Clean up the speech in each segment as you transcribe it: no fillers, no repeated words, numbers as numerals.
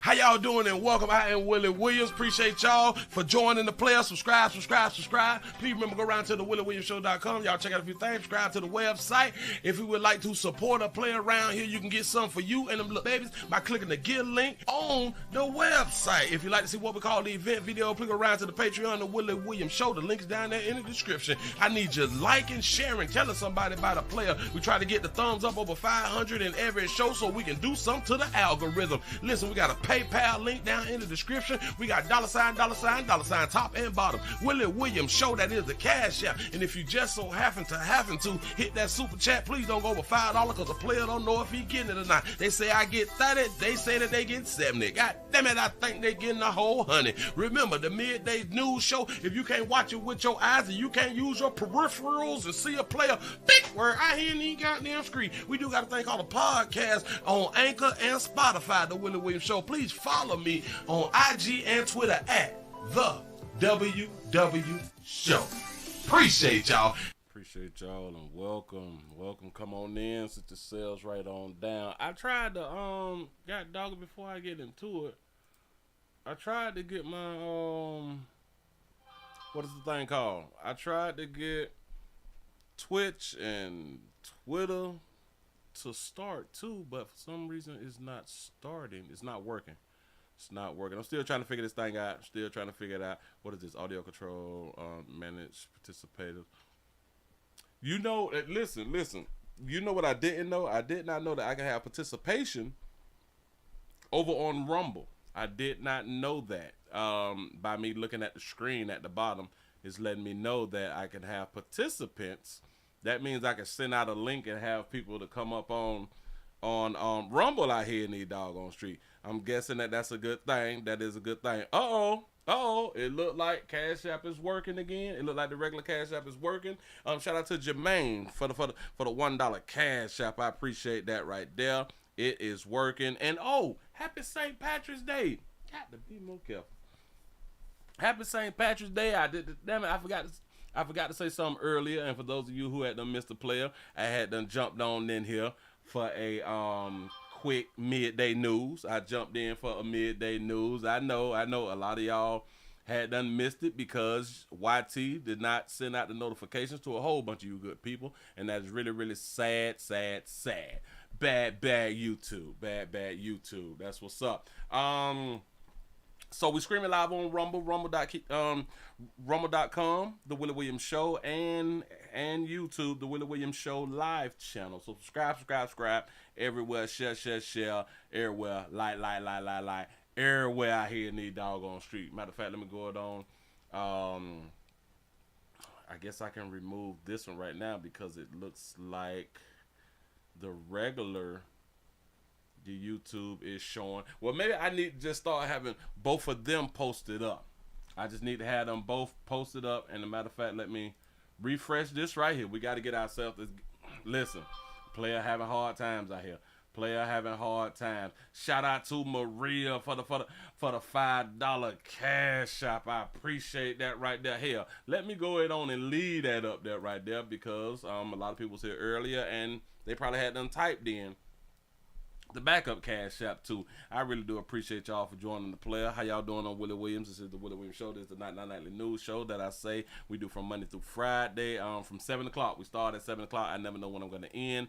How y'all doing and welcome. I am Willie Williams. Appreciate y'all for joining the player. Subscribe. Please remember, go around to the WillieWilliamsShow.com. Y'all check out a few things. Subscribe to the website. If you would like to support a player around here, you can get some for you and them little babies by clicking the Get link on the website. If you'd like to see what we call the event video, please go around to the Patreon, the Willie Williams Show. The link's down there in the description. I need you liking, sharing, telling somebody about a player. We try to get the thumbs up over 500 in every show so we can do something to the algorithm. Listen, we got a PayPal link down in the description. We got $sign, top and bottom. Willie Williams Show, that is the cash app. And if you just so happen to hit that super chat, please don't go over $5 because the player don't know if he getting it or not. They say I get 30, they say that they get 70. God damn it, I think they getting a whole 100. Remember, the Midday News Show, if you can't watch it with your eyes and you can't use your peripherals and see a player, think where I hear any goddamn screen. We do got a thing called a podcast on Anchor and Spotify, the Willie Williams Show. Please follow me on IG and Twitter at the WW Show. Appreciate y'all. Appreciate y'all and welcome. Come on in, sit yourselves right on down. I tried to got doggy before I get into it. I tried to get my what is the thing called? I tried to get Twitch and Twitter to start too, but for some reason it's not starting. It's not working. I'm still trying to figure this thing out. Still trying to figure it out. What is this? Audio control, manage participators. You know, listen. You know what I didn't know? I did not know that I can have participation over on Rumble. I did not know that. By me looking at the screen at the bottom, it's letting me know that I can have participants. That means I can send out a link and have people to come up on Rumble out here in the doggone street. I'm guessing that that's a good thing. That is a good thing. It looked like Cash App is working again. It looked like the regular Cash App is working. Shout out to Jermaine for the $1 Cash App. I appreciate that right there. It is working. And happy St. Patrick's Day. Got to be more careful. Happy St. Patrick's Day. Damn it, I forgot to say something earlier. And for those of you who had done missed the player, I had done jumped on in here for a quick midday news. I jumped in for a midday news. I know a lot of y'all had done missed it because YT did not send out the notifications to a whole bunch of you good people, and that's really, really sad. Bad YouTube. That's what's up. So we streaming live on Rumble, rumble.com, the Willie Williams Show, and YouTube, the Willie Williams Show live channel. So subscribe everywhere, share, everywhere, like, everywhere out here in the doggone street. Matter of fact, let me go it on. I guess I can remove this one right now because it looks like the regular YouTube is showing. Well, maybe I need to just start having both of them posted up. I just need to have them both posted up. And a matter of fact, let me refresh this right here. We got to get ourselves. Listen, player having hard times out here. Shout out to Maria for the $5 Cash App. I appreciate that right there. Hell, let me go ahead on and leave that up there right there because a lot of people was here earlier and they probably had them typed in the backup Cash App too. I really do appreciate y'all for joining the player. How y'all doing on Willie Williams? This is the Willie Williams Show. This is the nightly news show that I say we do from Monday through Friday. From 7 o'clock. We start at 7 o'clock. I never know when I'm going to end.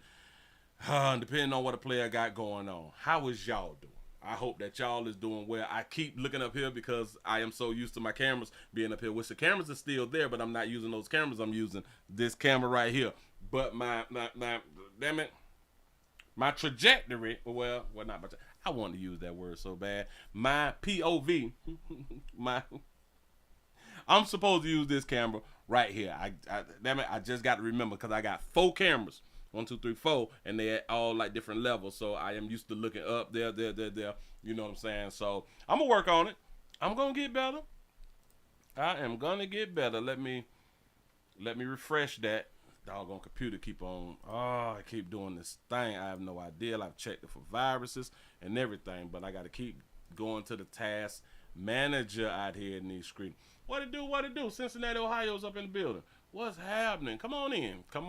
Depending on what a player got going on. How is y'all doing? I hope that y'all is doing well. I keep looking up here because I am so used to my cameras being up here. Which the cameras are still there, but I'm not using those cameras. I'm using this camera right here. But my damn it. My trajectory, I want to use that word so bad. My POV, I'm supposed to use this camera right here. I just got to remember because I got 4 cameras. 1, 2, 3, 4, and they're all like different levels. So I am used to looking up there. You know what I'm saying? So I'm gonna work on it. I'm gonna get better. I am gonna get better. Let me refresh that. Doggone computer keep doing this thing. I have no idea. I've checked it for viruses and everything, but I got to keep going to the task manager out here in these screens. What it do? Cincinnati, Ohio's up in the building. What's happening? Come on in. I'm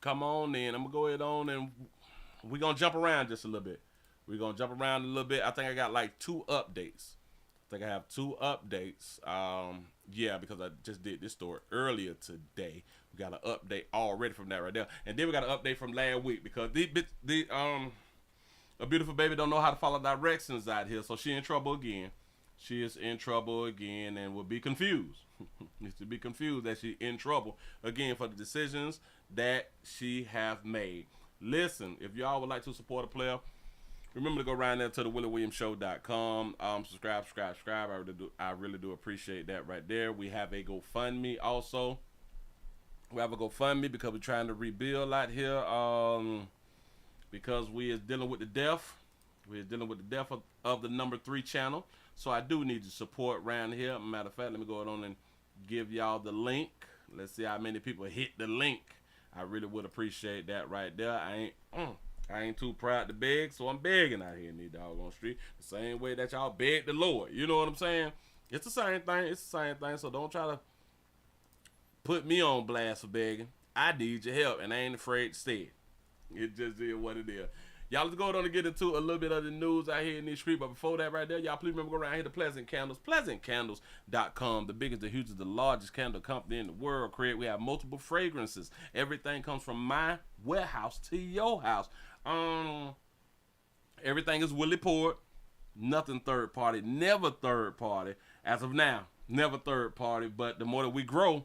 gonna go ahead on and we're gonna jump around just a little bit. We're going to jump around a little bit. I think I got like 2 updates. I think I have 2 updates. Yeah, because I just did this story earlier today. We got an update already from that right there. And then we got an update from last week because a beautiful baby don't know how to follow directions out here. So she in trouble again. She is in trouble again and will be confused. Needs to be confused that she in trouble again for the decisions that she have made. Listen, if y'all would like to support a player, remember to go around there to the WillieWilliamsShow.com. Subscribe. I really do appreciate that right there. We have a GoFundMe also. We have a GoFundMe because we're trying to rebuild out here. Because we is dealing with the death. We're dealing with the death of the number 3 channel. So I do need your support around here. Matter of fact, let me go on and give y'all the link. Let's see how many people hit the link. I really would appreciate that right there. I ain't too proud to beg, so I'm begging out here in these doggone street. The same way that y'all beg the Lord. You know what I'm saying? It's the same thing. It's the same thing. So don't try to put me on blast for begging. I need your help, and I ain't afraid to say it. It just is what it is. Y'all, let's go on and get into a little bit of the news out here in these streets. But before that right there, y'all please remember go around here to Pleasant Candles. PleasantCandles.com. The biggest, the hugest, the largest candle company in the world. We have multiple fragrances. Everything comes from my warehouse to your house. Everything is Willie poured. Nothing third party. Never third party. As of now, never third party. But the more that we grow,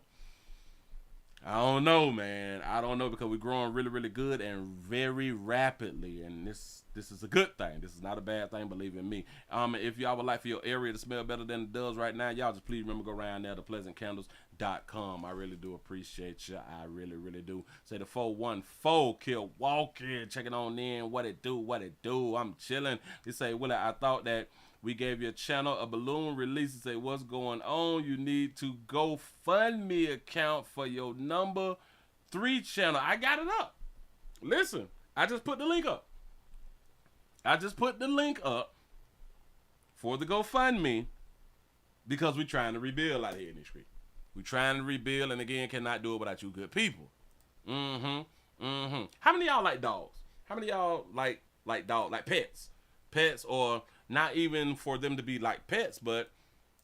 I don't know, man. I don't know because we're growing really, really good and very rapidly. And this is a good thing. This is not a bad thing, believe in me. If y'all would like for your area to smell better than it does right now, y'all just please remember go around there to PleasantCandles.com. I really do appreciate you. I really, really do. Say the 414 Milwaukee. Checking on in. What it do. I'm chilling. They say, Willie, I thought that we gave your channel a balloon release and say, what's going on? You need to go fund me account for your number 3 channel. I got it up. Listen, I just put the link up. For the GoFundMe because we're trying to rebuild out here in the street. We're trying to rebuild, and again, cannot do it without you good people. How many of y'all like dogs? How many of y'all like dogs, like pets? Pets, or not even for them to be like pets, but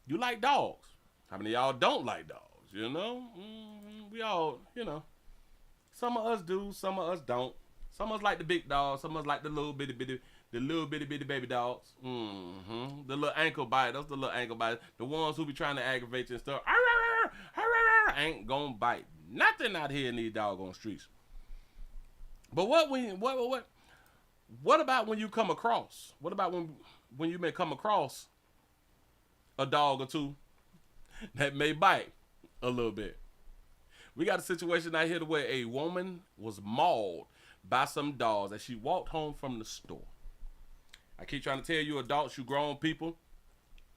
you like dogs. How many of y'all don't like dogs? You know? We all, you know. Some of us do, some of us don't. Some of us like the big dogs, some of us like the little bitty baby dogs. The little ankle biters, the ones who be trying to aggravate you and stuff. Ain't gonna bite nothing out here in these doggone streets. But what about when you come across? What about when you may come across a dog or two that may bite a little bit? We got a situation out here where a woman was mauled by some dogs as she walked home from the store. I keep trying to tell you, adults, you grown people,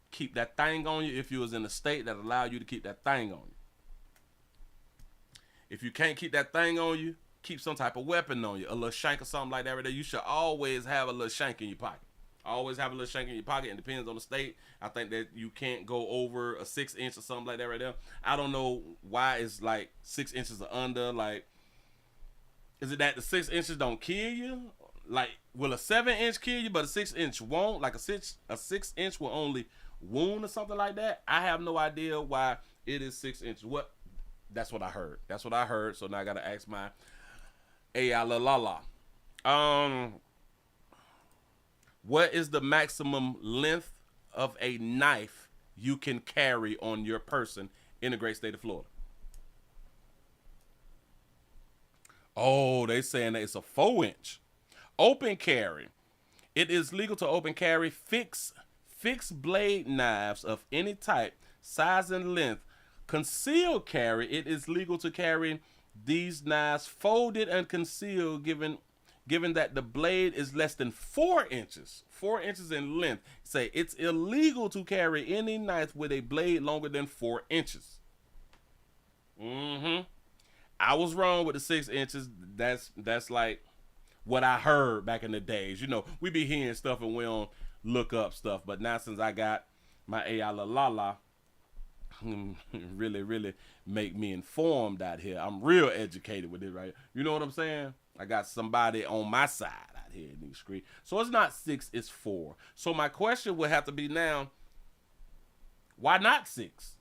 keep that thing on you if you was in a state that allowed you to keep that thing on you. If you can't keep that thing on you, keep some type of weapon on you, a little shank or something like that right there. You should always have a little shank in your pocket. Always have a little shank in your pocket. It depends on the state. I think that you can't go over a 6 inch or something like that right there. I don't know why it's like 6 inches or under. Like, is it that the 6 inches don't kill you? Like, will a 7 inch kill you, but a 6 inch won't? Like a 6 inch will only wound or something like that? I have no idea why it is 6 inches. That's what I heard. So now I gotta ask my la. What is the maximum length of a knife you can carry on your person in the great state of Florida? Oh, they saying that it's a 4 inch. Open carry. It is legal to open carry fixed blade knives of any type, size, and length. Concealed carry. It is legal to carry these knives folded and concealed given that the blade is less than 4 inches. 4 inches in length. Say it's illegal to carry any knife with a blade longer than 4 inches. I was wrong with the 6 inches. That's like what I heard back in the days. You know, we be hearing stuff and we don't look up stuff. But now since I got my la really make me informed out here. I'm real educated with it, right? You know what I'm saying? I got somebody on my side out head and excrete. So it's not 6, it's 4. So my question would have to be now, why not 6?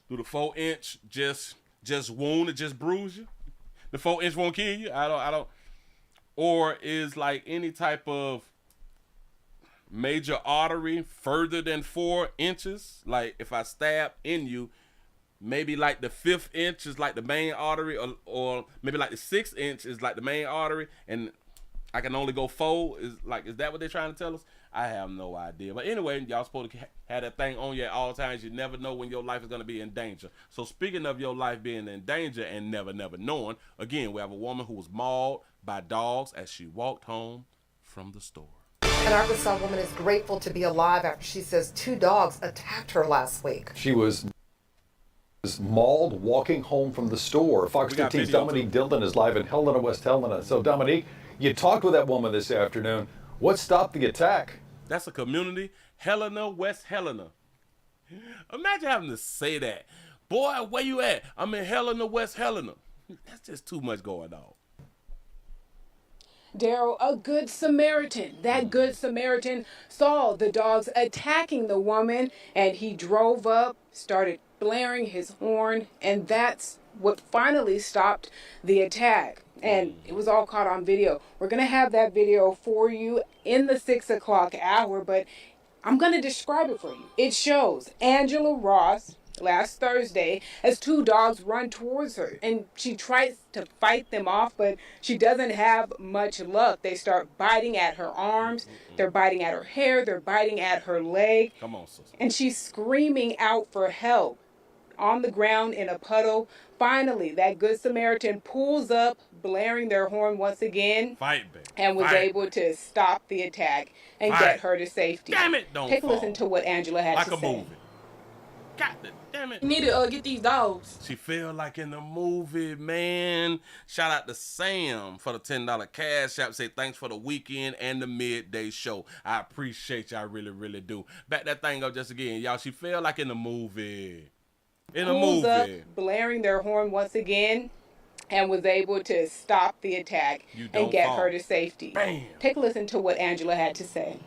Do the 4-inch just wound and just bruise you? The 4-inch won't kill you? I don't. Or is like any type of major artery further than 4 inches? Like if I stab in you, maybe like the 5th inch is like the main artery, or maybe like the 6th inch is like the main artery, and I can only go 4. Is that what they're trying to tell us? I have no idea. But anyway, y'all supposed to have that thing on you at all times. You never know when your life is going to be in danger. So speaking of your life being in danger and never knowing, again, we have a woman who was mauled by dogs as she walked home from the store. An Arkansas woman is grateful to be alive after she says 2 dogs attacked her last week. She was mauled walking home from the store. Fox 15's Dominique Dillon is live in Helena, West Helena. So Dominique, you talked with that woman this afternoon. What stopped the attack? That's a community, Helena, West Helena. Imagine having to say that. Boy, where you at? I'm in Helena, West Helena. That's just too much going on. Daryl, a good Samaritan. That good Samaritan saw the dogs attacking the woman, and he drove up, started blaring his horn, and that's what finally stopped the attack. And it was all caught on video. We're going to have that video for you in the 6 o'clock hour, but I'm going to describe it for you. It shows Angela Ross last Thursday as 2 dogs run towards her, and she tries to fight them off, but she doesn't have much luck. They start biting at her arms, they're biting at her hair, they're biting at her leg. Come on, sister. And she's screaming out for help on the ground in a puddle. Finally, that good Samaritan pulls up, blaring their horn once again, and was able to stop the attack and get her to safety. Damn it, don't Take a fall. listen to what Angela had to say. Like a movie. God damn it. You need to get these dogs. She feel like in the movie, man. Shout out to Sam for the $10 cash app. Say thanks for the weekend and the midday show. I appreciate y'all, really, really do. Back that thing up just again, y'all. She feel like in the movie. In a movie. Up, blaring their horn once again, and was able to stop the attack and get her to safety. Bam. Take a listen to what Angela had to say.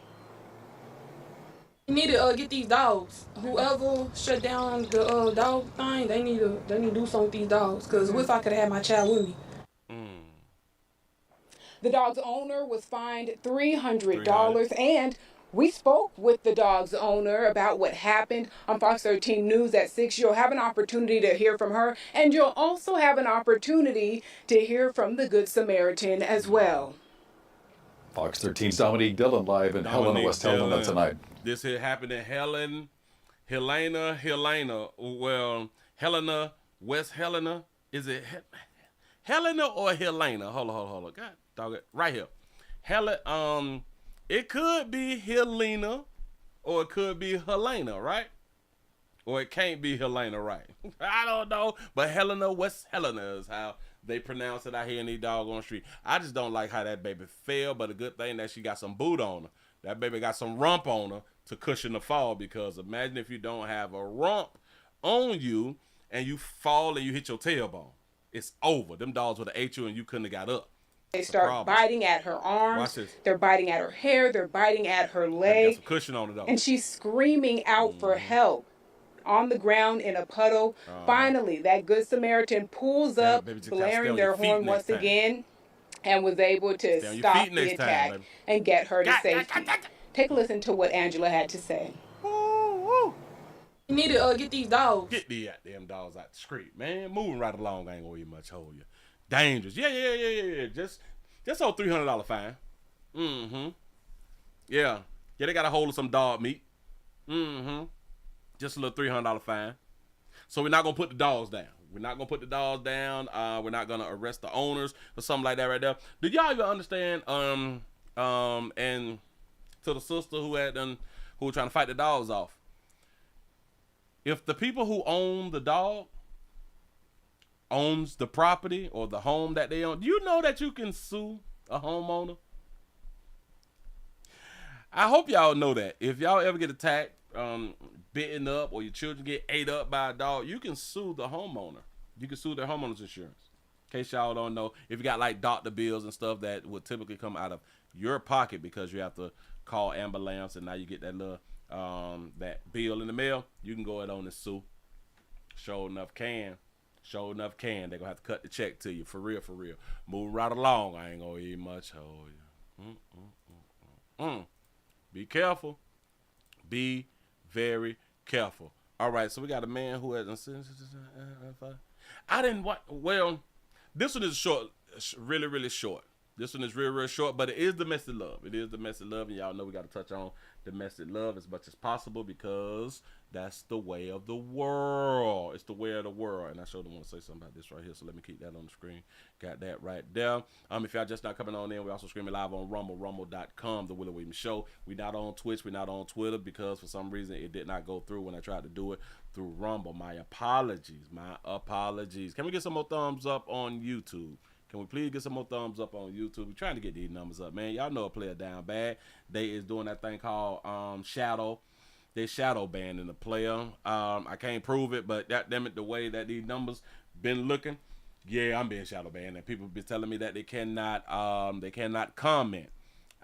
You need to get these dogs. Whoever shut down the dog thing, they need to do something with these dogs. Because what if I could have had my child with me? The dog's owner was fined $300, and we spoke with the dog's owner about what happened on Fox 13 News at 6. You'll have an opportunity to hear from her, and you'll also have an opportunity to hear from the Good Samaritan as well. Fox 13's Dominique Dillon live in Helena, West Helena tonight. This here happened in Helena. Well, Helena, West Helena. Is it Helena or Helena? Hold on. God dog it. Right here. It could be Helena or it could be Helena, right? Or it can't be Helena, right? I don't know. But Helena, West Helena is how they pronounce it out here in these doggone street. I just don't like how that baby fell, but a good thing that she got some boot on her. That baby got some rump on her to cushion the fall, because imagine if you don't have a rump on you and you fall and you hit your tailbone. It's over. Them dogs would have ate you and you couldn't have got up. They start biting at her arms. They're biting at her hair. They're biting at her leg. Got some cushion on it, though. And she's screaming out for help on the ground in a puddle. Finally, that good Samaritan pulls up, blaring their horn once again, and was able to stop the attack and get her to safety. Take a listen to what Angela had to say. You need to get these dogs. Get these damn dogs out the street, man. Moving right along, I ain't gonna even much hold you. Dangerous. Yeah. Just owe $300 fine. Yeah, they got a hold of some dog meat. Just a little $300 fine. So we're not gonna put the dogs down. We're not going to arrest the owners or something like that right there. Did y'all even understand? And to the sister who were trying to fight the dogs off. If the people who own the dog owns the property or the home that they own, do you know that you can sue a homeowner? I hope y'all know that. If y'all ever get attacked, bitten up, or your children get ate up by a dog, you can sue the homeowner. You can sue their homeowner's insurance. In case y'all don't know, if you got like doctor bills and stuff that would typically come out of your pocket because you have to call ambulance and now you get that little that bill in the mail, you can go ahead on and sue. Sure enough can. They're gonna have to cut the check to you. For real. Move right along. I ain't gonna eat much. Be careful. Be very careful. All right, so we got a man who has. I didn't watch. Well, this one is short, really short. This one is real short, but it is domestic love. And y'all know we got to touch on domestic love as much as possible because that's the way of the world. It's the way of the world. And I sure don't want to say something about this right here, so let me keep that on the screen. Got that right there. If y'all just not coming on in, we also streaming live on Rumble, rumble.com, The Willie Williams Show. We not on Twitch. We not on Twitter because for some reason it did not go through when I tried to do it through Rumble. My apologies. Can we get some more thumbs up on YouTube? Can we please get some more thumbs up on YouTube? We're trying to get these numbers up, man. Y'all know a player down bad. They is doing that thing called shadow. They shadow banning the player. I can't prove it, but that damn it, the way that these numbers been looking, yeah, I'm being shadow banned. And people be telling me that they cannot comment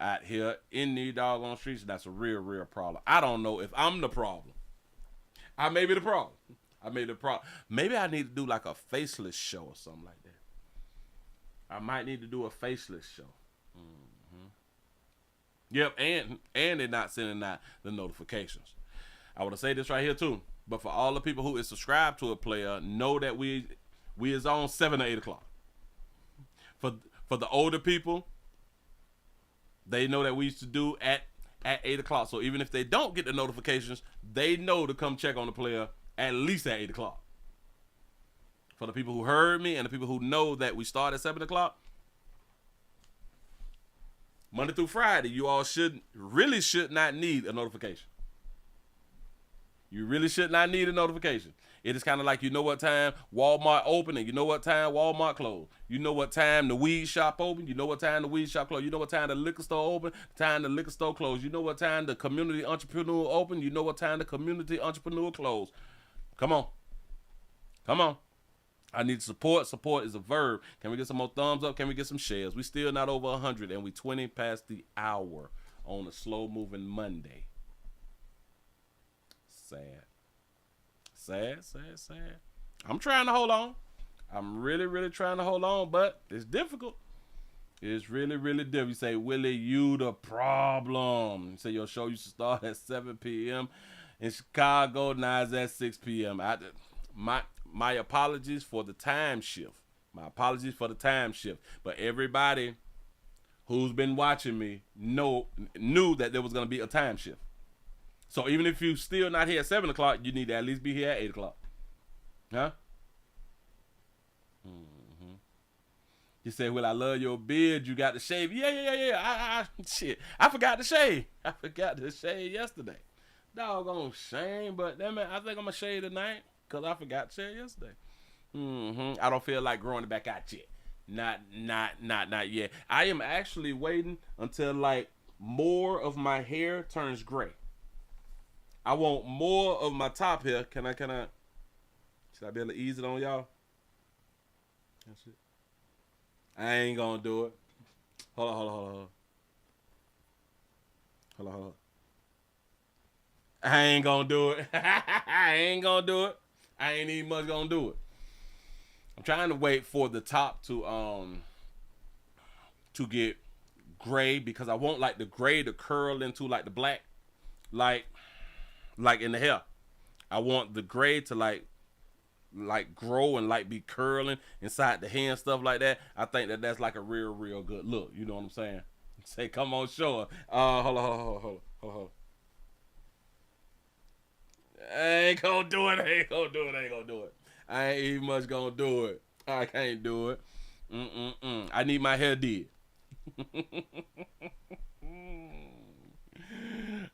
out here in these doggone streets. That's a real problem. I don't know if I'm the problem. I may be the problem. Maybe I need to do like a faceless show or something like that. I might need to do a faceless show. Yep, and they're not sending out the notifications. I want to say this right here too. But for all the people who is subscribed to a player, know that we is on 7 or 8 o'clock. For the older people, they know that we used to do at 8 o'clock. So even if they don't get the notifications, they know to come check on the player at least at 8 o'clock. For the people who heard me and the people who know that we start at 7 o'clock, Monday through Friday, you all should not need a notification. You really should not need a notification. It is kind of like you know what time Walmart open and you know what time Walmart closed. You know what time the weed shop open. You know what time the weed shop closed. You know what time the liquor store open, time the liquor store closed. You know what time the community entrepreneur open. You know what time the community entrepreneur closed. Come on. I need support. Support is a verb. Can we get some more thumbs up? Can we get some shares? We still not over 100 and we 20 past the hour on a slow moving Monday. Sad. I'm trying to hold on. I'm really trying to hold on, but it's difficult. It's really difficult. You say, Willie, you the problem. You say your show used to start at 7 p.m. in Chicago. Now it's at 6 p.m. My apologies for the time shift. But everybody who's been watching me knew that there was going to be a time shift. So even if you still not here at 7 o'clock, you need to at least be here at 8 o'clock. Huh? You say, well, I love your beard. You got to shave. Yeah. I forgot to shave. Yesterday. Doggone shame, but damn it, I think I'm going to shave tonight because I forgot to shave yesterday. I don't feel like growing it back out yet. Not yet. I am actually waiting until like more of my hair turns gray. I want more of my top hair. Can I? Should I be able to ease it on y'all? That's it. I ain't gonna do it. Hold on. I ain't gonna do it. I ain't even much gonna do it. I'm trying to wait for the top to get gray because I want like the gray to curl into like the black, like in the hair. I want the gray to like grow and like be curling inside the hair and stuff like that. I think that's like a real good look. You know what I'm saying? Say, come on, show her. Hold on. I ain't gonna do it. I ain't even much gonna do it. I can't do it. I need my hair did.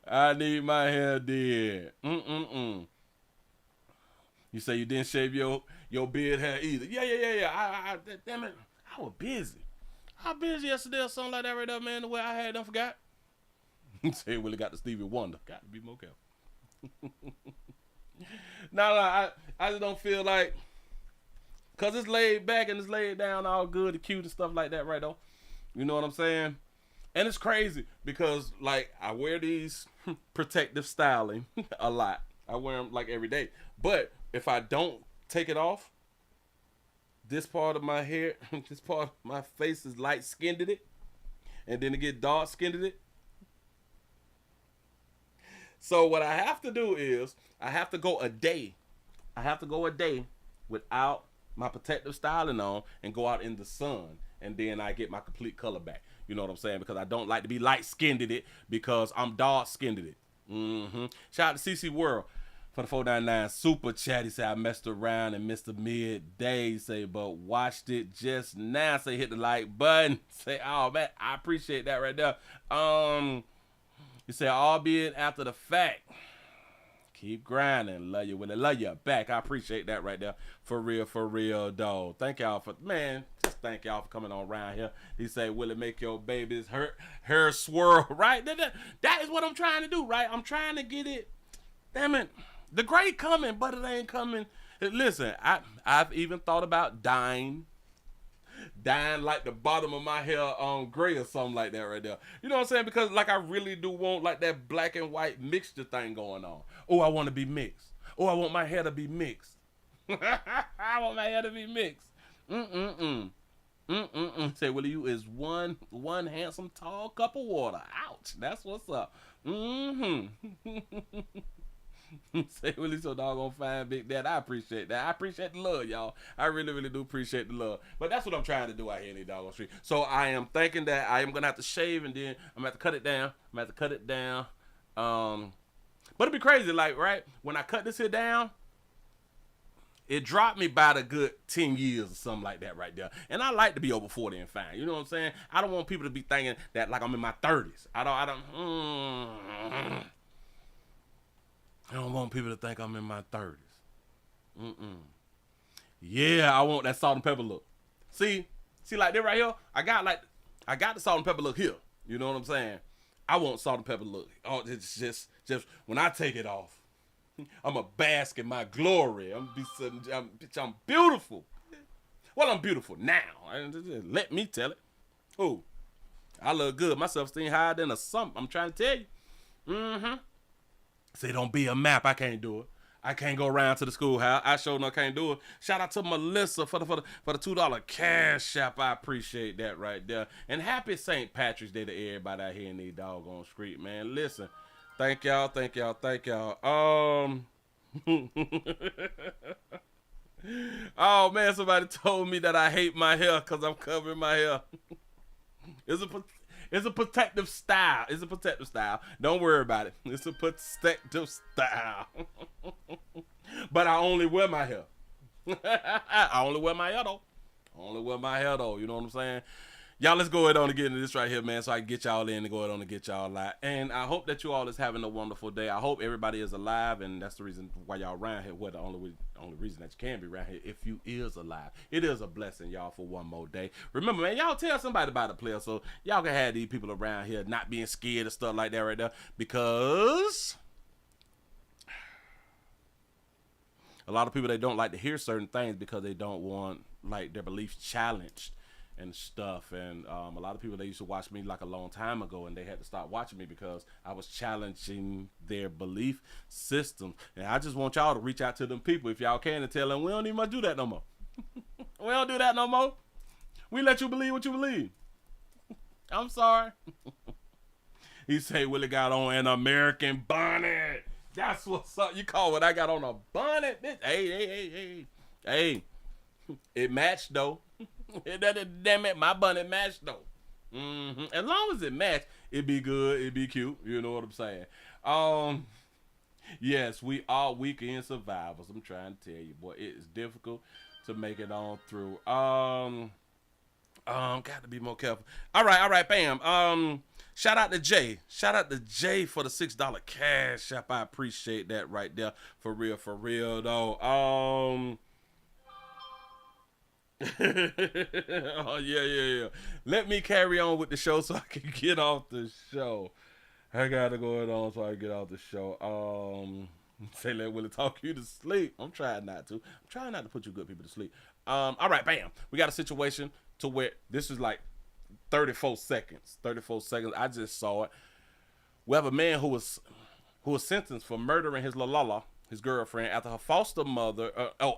I need my hair did. You say you didn't shave your beard hair either. Yeah. I damn it, I was busy. I was busy yesterday or something like that right there, man. The way I had, I forgot. Say Willie got the Stevie Wonder. Got to be more careful. No, I just don't feel like Cause it's laid back and it's laid down all good and cute and stuff like that, right though. You know what I'm saying? And it's crazy because like I wear these protective styling a lot. I wear them like every day. But if I don't take it off, this part of my hair, this part of my face is light skinned in it. And then it get dark skinned in it. So what I have to do is I have to go a day. I have to go a day without my protective styling on and go out in the sun. And then I get my complete color back. You know what I'm saying? Because I don't like to be light skinned in it because I'm dark skinned in it. Shout out to CC World for the 499 super chat. He said I messed around and missed the midday. He say, but watched it just now. Say hit the like button. Say, oh man, I appreciate that right there. He said, albeit after the fact. Keep grinding. Love you, Willie. Love you back. I appreciate that right there. For real, dog. Thank y'all for, man, just thank y'all for coming on around here. He say, Willie, make your baby's hair swirl, right? That is what I'm trying to do, right? I'm trying to get it. Damn it. The gray coming, but it ain't coming. Listen, I've even thought about dyeing like the bottom of my hair gray or something like that right there. You know what I'm saying? Because like I really do want like that black and white mixture thing going on. Oh, I want to be mixed. Oh, I want my hair to be mixed. I want my hair to be mixed. Say, Willie, you is one handsome tall cup of water. Ouch. That's what's up. Say, Willie, so doggone fine, Big Dad. I appreciate that. I appreciate the love, y'all. I really do appreciate the love. But that's what I'm trying to do out here in the doggone street. So I am thinking that I am going to have to shave and then I'm going to have to cut it down. But it'd be crazy, like, right? When I cut this here down, it dropped me by the good 10 years or something like that right there. And I like to be over 40 and fine. You know what I'm saying? I don't want people to be thinking that like I'm in my 30s. I don't want people to think I'm in my 30s. Yeah, I want that salt and pepper look. See like that right here? I got the salt and pepper look here. You know what I'm saying? I want salt and pepper look. Oh, it's just when I take it off, I'm a bask in my glory. I'm beautiful. Well, I'm beautiful now. Let me tell it. Oh, I look good. My self-esteem higher than a sump. I'm trying to tell you. Say don't be a map. I can't do it. I can't go around to the schoolhouse. I sure enough can't do it. Shout out to Melissa for the $2 cash app. I appreciate that right there. And happy St. Patrick's Day to everybody out here in these doggone street, man. Listen, thank y'all. Oh man, somebody told me that I hate my hair because I'm covering my hair. It's a protective style. Don't worry about it. It's a protective style. But I only wear my hair. I only wear my hair though. You know what I'm saying? Y'all, let's go ahead on and get into this right here, man, so I can get y'all in and go ahead on and get y'all live. And I hope that you all is having a wonderful day. I hope everybody is alive, and that's the reason why y'all around here. Well, the only reason that you can be around here if you is alive. It is a blessing, y'all, for one more day. Remember, man, y'all tell somebody about the player so y'all can have these people around here not being scared and stuff like that right there, because a lot of people, they don't like to hear certain things because they don't want like their beliefs challenged and stuff. And a lot of people, they used to watch me like a long time ago, and they had to stop watching me because I was challenging their belief system. And I just want y'all to reach out to them people if y'all can and tell them we don't even do that no more. We don't do that no more. We let you believe what you believe. I'm sorry. He say Willie got on an American bonnet. That's what's up. You call what I got on a bonnet, bitch. Hey. It matched though. Damn it, my bonnet matched though. As long as it matched, it be good, it be cute. You know what I'm saying? Yes, we are weekend survivors. I'm trying to tell you, boy, it is difficult to make it on through. Got to be more careful. All right, bam. Shout out to Jay. Shout out to Jay for the $6 cash app. I appreciate that right there. For real though. Oh yeah. Let me carry on with the show so I can get off the show. I gotta go on so I can get off the show. Say let Willie talk you to sleep. I'm trying not to. I'm trying not to put you good people to sleep. All right, bam. We got a situation to where this is like 34 seconds. 34 seconds. I just saw it. We have a man who was sentenced for murdering his Lala, his girlfriend, after her foster mother.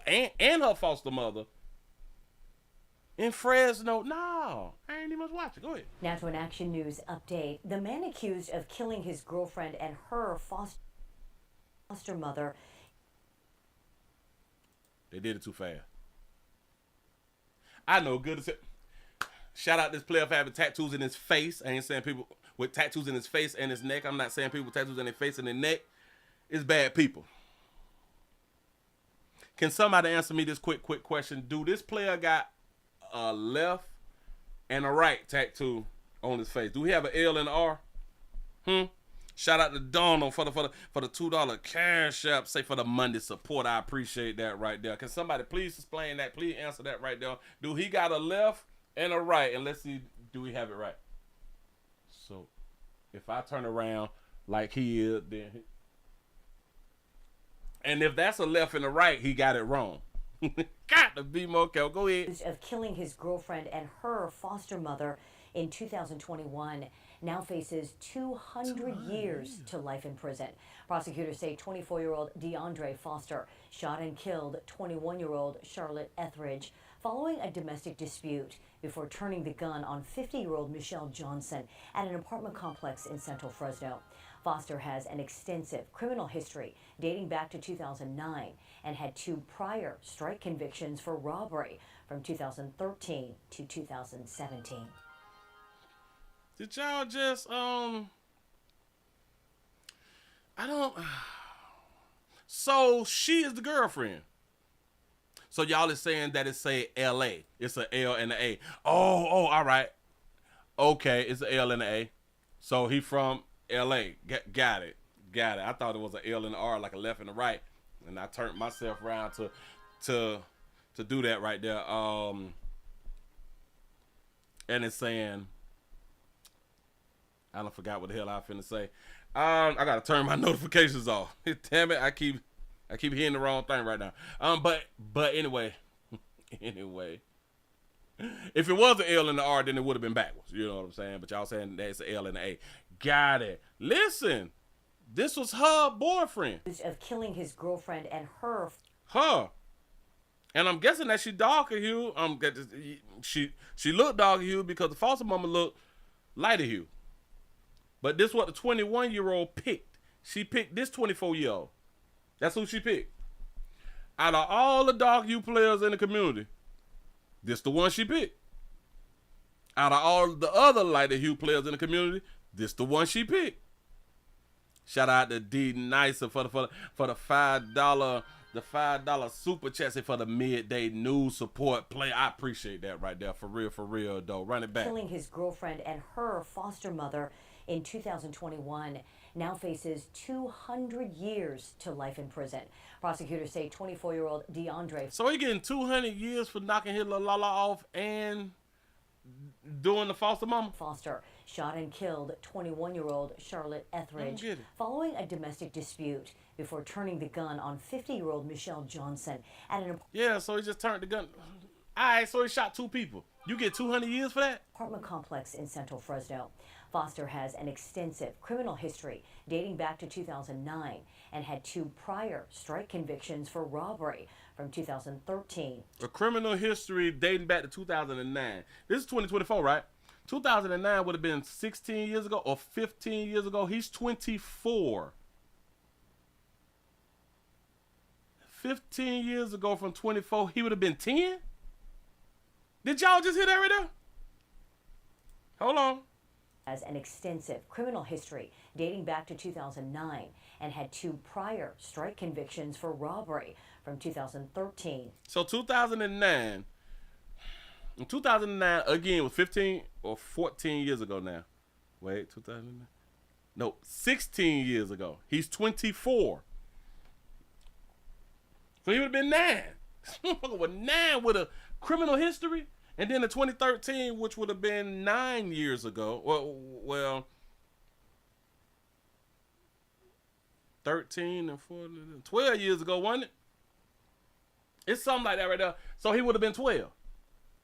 And her foster mother. In Fresno. No, I ain't even watching. Go ahead. Now to an Action News update. The man accused of killing his girlfriend and her foster mother. They did it too fast. I know, good as it. Shout out this player for having tattoos in his face. I ain't saying people with tattoos in his face and his neck. I'm not saying people with tattoos in their face and their neck. It's bad people. Can somebody answer me this quick question? Do this player got a left and a right tattoo on his face? Do he have an L and an R? Shout out to Donald for the $2 cash app. Say for the Monday support. I appreciate that right there. Can somebody please explain that? Please answer that right there. Do he got a left and a right? And let's see, do we have it right? So if I turn around like he is, then and if that's a left and a right, he got it wrong. Got to be more careful. Go ahead. Of killing his girlfriend and her foster mother in 2021 now faces 200 years to life in prison. Prosecutors say 24-year-old DeAndre Foster shot and killed 21-year-old Charlotte Etheridge following a domestic dispute before turning the gun on 50-year-old Michelle Johnson at an apartment complex in Central Fresno. Foster has an extensive criminal history dating back to 2009 and had 2 prior strike convictions for robbery from 2013 to 2017. Did y'all just so she is the girlfriend. So y'all is saying that it's say L.A. It's a L and an A. Oh, all right. Okay, it's a L and an A. So he from L.A. Got it. I thought it was an L and an R, like a left and a right. And I turned myself around to do that right there. And it's saying, I don't forgot what the hell I finna say. I gotta turn my notifications off. Damn it, I keep hearing the wrong thing right now. But anyway, if it was an L and an R, then it would have been backwards. You know what I'm saying? But y'all saying that it's an L and an A. Got it. Listen, this was her boyfriend. Of killing his girlfriend and her. And I'm guessing that she darker hue. She looked darker hue because the foster mama looked lighter hue. But this is what the 21-year-old picked. She picked this 24-year-old. That's who she picked. Out of all the dark hue players in the community, this the one she picked. Out of all the other lighter hue players in the community, this the one she picked. Shout out to D Nicer for the $5 super chat for the midday news support play. I appreciate that right there. For real though. Run it back. Killing his girlfriend and her foster mother in 2021 now faces 200 years to life in prison. Prosecutors say 24-year-old DeAndre. So he getting 200 years for knocking his Lala off and doing the foster mama? Foster shot and killed 21-year-old Charlotte Etheridge following a domestic dispute before turning the gun on 50-year-old Michelle Johnson at an so he just turned the gun. All right, so he shot 2 people. You get 200 years for that? Apartment complex in Central Fresno. Foster has an extensive criminal history dating back to 2009 and had 2 prior strike convictions for robbery from 2013. A criminal history dating back to 2009. This is 2024, right? 2009 would have been 16 years ago or 15 years ago. He's 24. 15 years ago from 24, he would have been 10? Did y'all just hear that right there? Hold on. Has an extensive criminal history dating back to 2009 and had 2 prior strike convictions for robbery from 2013. So 2009, in 2009, again, was 15 or 14 years ago now. Wait, 2009? No, 16 years ago. He's 24. So he would have been 9. With 9 with a criminal history. And then in 2013, which would have been 9 years ago. Well, 13 and 14, 12 years ago, wasn't it? It's something like that right there. So he would have been 12.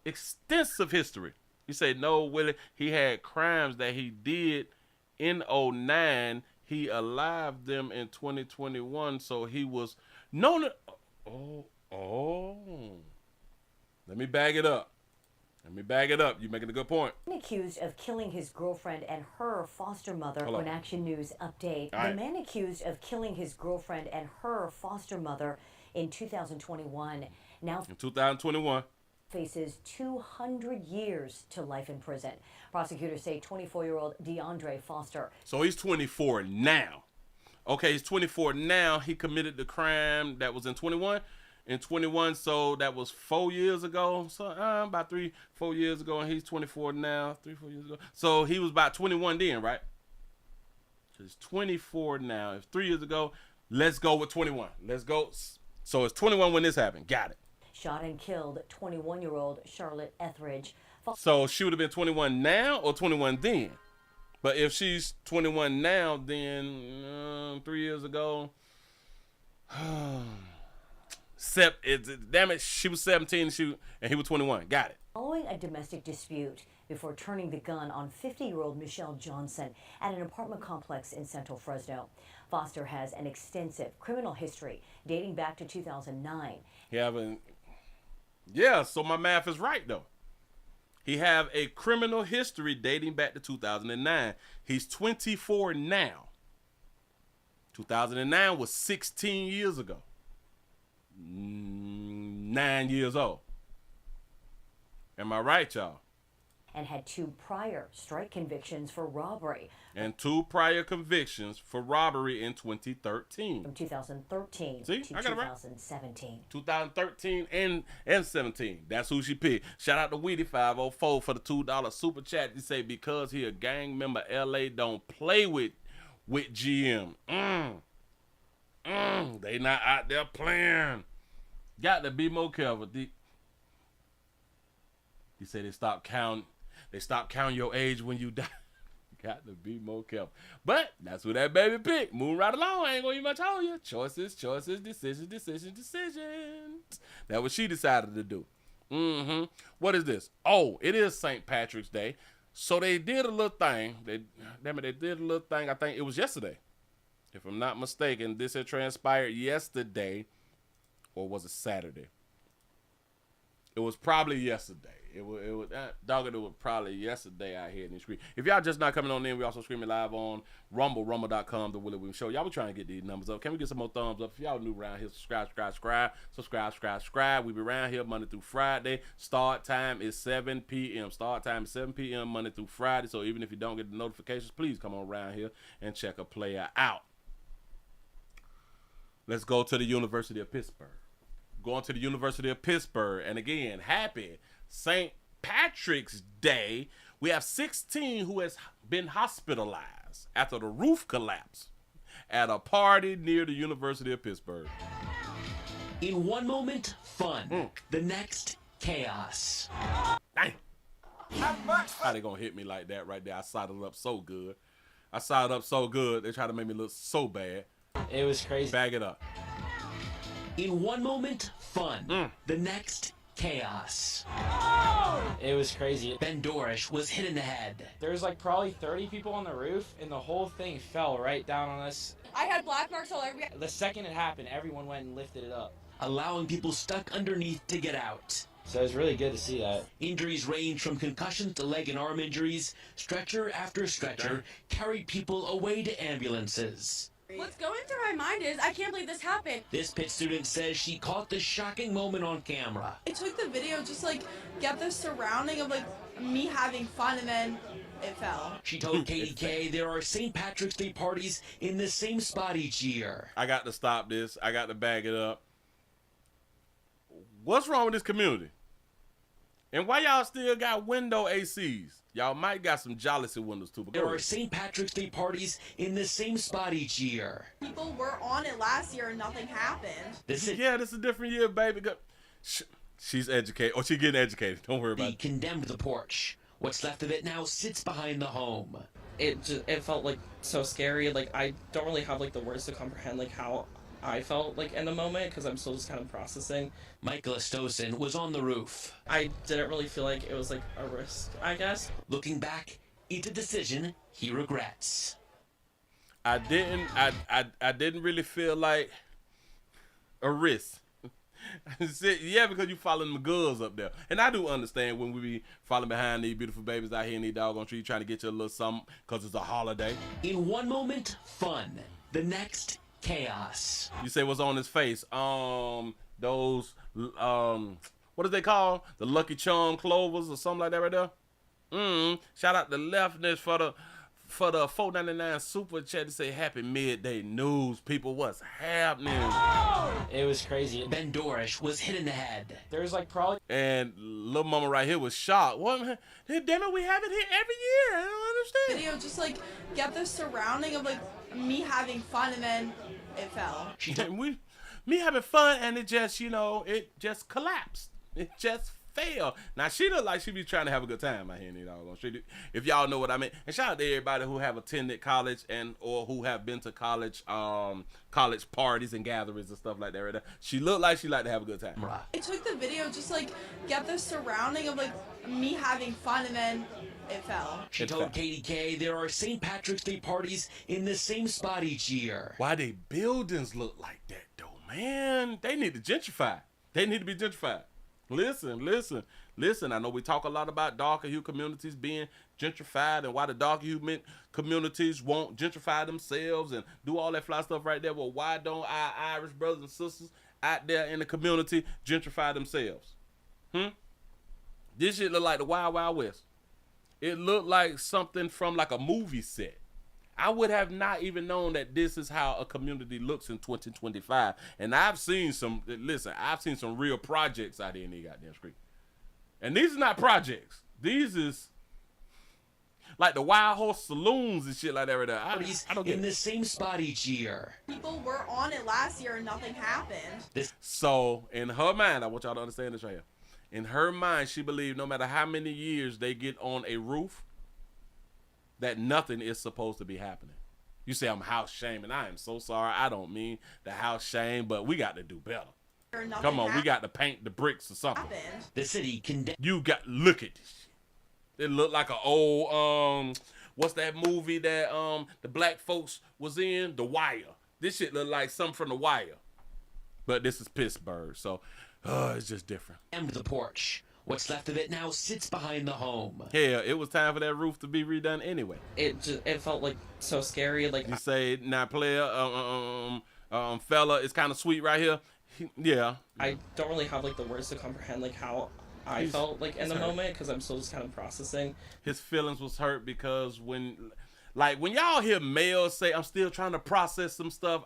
Extensive history. You say, no, Willie, he had crimes that he did in 09. He alived them in 2021, so he was known. Let me bag it up. You're making a good point. Accused of killing his girlfriend and her foster mother. Hello. An Action News update. All right. The man accused of killing his girlfriend and her foster mother in 2021 now In 2021. faces 200 years to life in prison. Prosecutors say 24-year-old DeAndre Foster. So he's 24 now. Okay, he's 24 now. He committed the crime that was in 21. In 21, so that was 4 years ago. So about 3-4 years ago, and he's 24 now. 3-4 years ago. So he was about 21 then, right? So he's 24 now. If 3 years ago, let's go with 21. Let's go. So it's 21 when this happened. Got it. Shot and killed 21-year-old Charlotte Etheridge. So she would have been 21 now or 21 then? But if she's 21 now, then 3 years ago, damn it, she was 17 and he was 21. Got it. Following a domestic dispute before turning the gun on 50-year-old Michelle Johnson at an apartment complex in Central Fresno. Foster has an extensive criminal history dating back to 2009. Yeah, so my math is right, though. He have a criminal history dating back to 2009. He's 24 now. 2009 was 16 years ago. 9 years old. Am I right, y'all? And had 2 prior strike convictions for robbery. And 2 prior convictions for robbery in 2013. From 2013 See, to I got it right. 2017. 2013 and 17. That's who she picked. Shout out to Weedy 504 for the $2 super chat. He say because he a gang member, LA don't play with GM. They not out there playing. Got to be more careful. He said they stop counting your age when you die. Got to be more careful. But that's who that baby picked. Moving right along. I ain't gonna even tell you. Choices, decisions. That's what she decided to do. What is this? Oh, it is St. Patrick's Day. So they did a little thing. They did a little thing. I think it was yesterday. If I'm not mistaken, this had transpired yesterday. Or was it Saturday? It was probably yesterday. It was probably yesterday out here in the street. If y'all just not coming on in, we also streaming live on rumble.com, the Willie Williams Show. Y'all be trying to get these numbers up. Can we get some more thumbs up? If y'all new around here, subscribe. We be around here Monday through Friday. Start time is 7 p.m. Monday through Friday. So even if you don't get the notifications, please come on around here and check a player out. Let's go to the University of Pittsburgh. Going to the University of Pittsburgh. And again, happy St. Patrick's Day. We have 16 who has been hospitalized after the roof collapsed at a party near the University of Pittsburgh. In one moment, fun. The next, chaos. Dang. How they gonna hit me like that right there? I sided up so good. They try to make me look so bad. It was crazy. Bag it up. In one moment, fun. The next, chaos. It was crazy. Ben Dorish was hit in the head. There was like probably 30 people on the roof, and the whole thing fell right down on us. I had black marks all over me. The second it happened, everyone went and lifted it up. Allowing people stuck underneath to get out. So it was really good to see that. Injuries range from concussions to leg and arm injuries. Stretcher after stretcher carried people away to ambulances. What's going through my mind is, I can't believe this happened. This Pitt student says she caught the shocking moment on camera. I took the video just like get the surrounding of like me having fun, and then it fell. She told KDK there are St. Patrick's Day parties in the same spot each year. I got to stop this. I got to bag it up. What's wrong with this community? And why y'all still got window ACs? Y'all might got some jealousy windows too. But there are St. Patrick's Day parties in the same spot each year. People were on it last year and nothing happened. This is a different year, baby. She's educated. Or she's getting educated. Don't worry about it. Condemned the Porch. What's left of it now sits behind the home. It felt like so scary. Like I don't really have like the words to comprehend like how I felt like in the moment because I'm still just kind of processing. Michael Estosin was on the roof. I didn't really feel like it was like a risk, I guess. Looking back, it's a decision he regrets. I didn't really feel like a risk. Yeah, because you following the girls up there. And I do understand when we be following behind these beautiful babies out here in these doggone trees trying to get you a little something because it's a holiday. In one moment, fun. The next, chaos. You say what's on his face? Those, what is they called? The Lucky Charm clovers or something like that right there? Shout out to Leftness for the $4.99 super chat to say happy midday news. People, what's happening? It was crazy. Ben Dorish was hit in the head. There's like probably. And little mama right here was shocked. What? Damn it, we have it here every year. I don't understand. Video just like get the surrounding of like me having fun and then it fell. Me having fun and it just, it just collapsed. It just fail. Now she look like she be trying to have a good time out here in the doggone street. If y'all know what I mean. And shout out to everybody who have attended college or who have been to college parties and gatherings and stuff like that right there. She looked like she like to have a good time. Right. I took the video just like get the surrounding of like me having fun and then it fell. She told KDK there are St. Patrick's Day parties in the same spot each year. Why they buildings look like that though, man? They need to gentrify. They need to be gentrified. Listen. I know we talk a lot about darker hue communities being gentrified and why the darker hue communities won't gentrify themselves and do all that fly stuff right there. Well, why don't our Irish brothers and sisters out there in the community gentrify themselves? This shit look like the Wild Wild West. It looked like something from like a movie set. I would have not even known that this is how a community looks in 2025. And I've seen some real projects out here in the goddamn street. And these are not projects. These is like the Wild Horse saloons and shit like that right there. I don't get in the same spot each year. People were on it last year and nothing happened. So in her mind, I want y'all to understand this right here. In her mind, she believed no matter how many years they get on a roof, that nothing is supposed to be happening. You say I'm house shaming. I am so sorry. I don't mean the house shame, but we got to do better. Come on, we got to paint the bricks or something. The city look at this shit. It looked like an old, what's that movie that the black folks was in? The Wire. This shit look like something from The Wire. But this is Pittsburgh, so it's just different. And the porch. What's left of it now sits behind the home. Hell, it was time for that roof to be redone anyway. It felt like so scary. Like you say, now player, fella, it's kind of sweet right here. Yeah. I don't really have like the words to comprehend like how I felt like in the moment because I'm still just kind of processing. His feelings was hurt because when y'all hear males say, "I'm still trying to process some stuff,"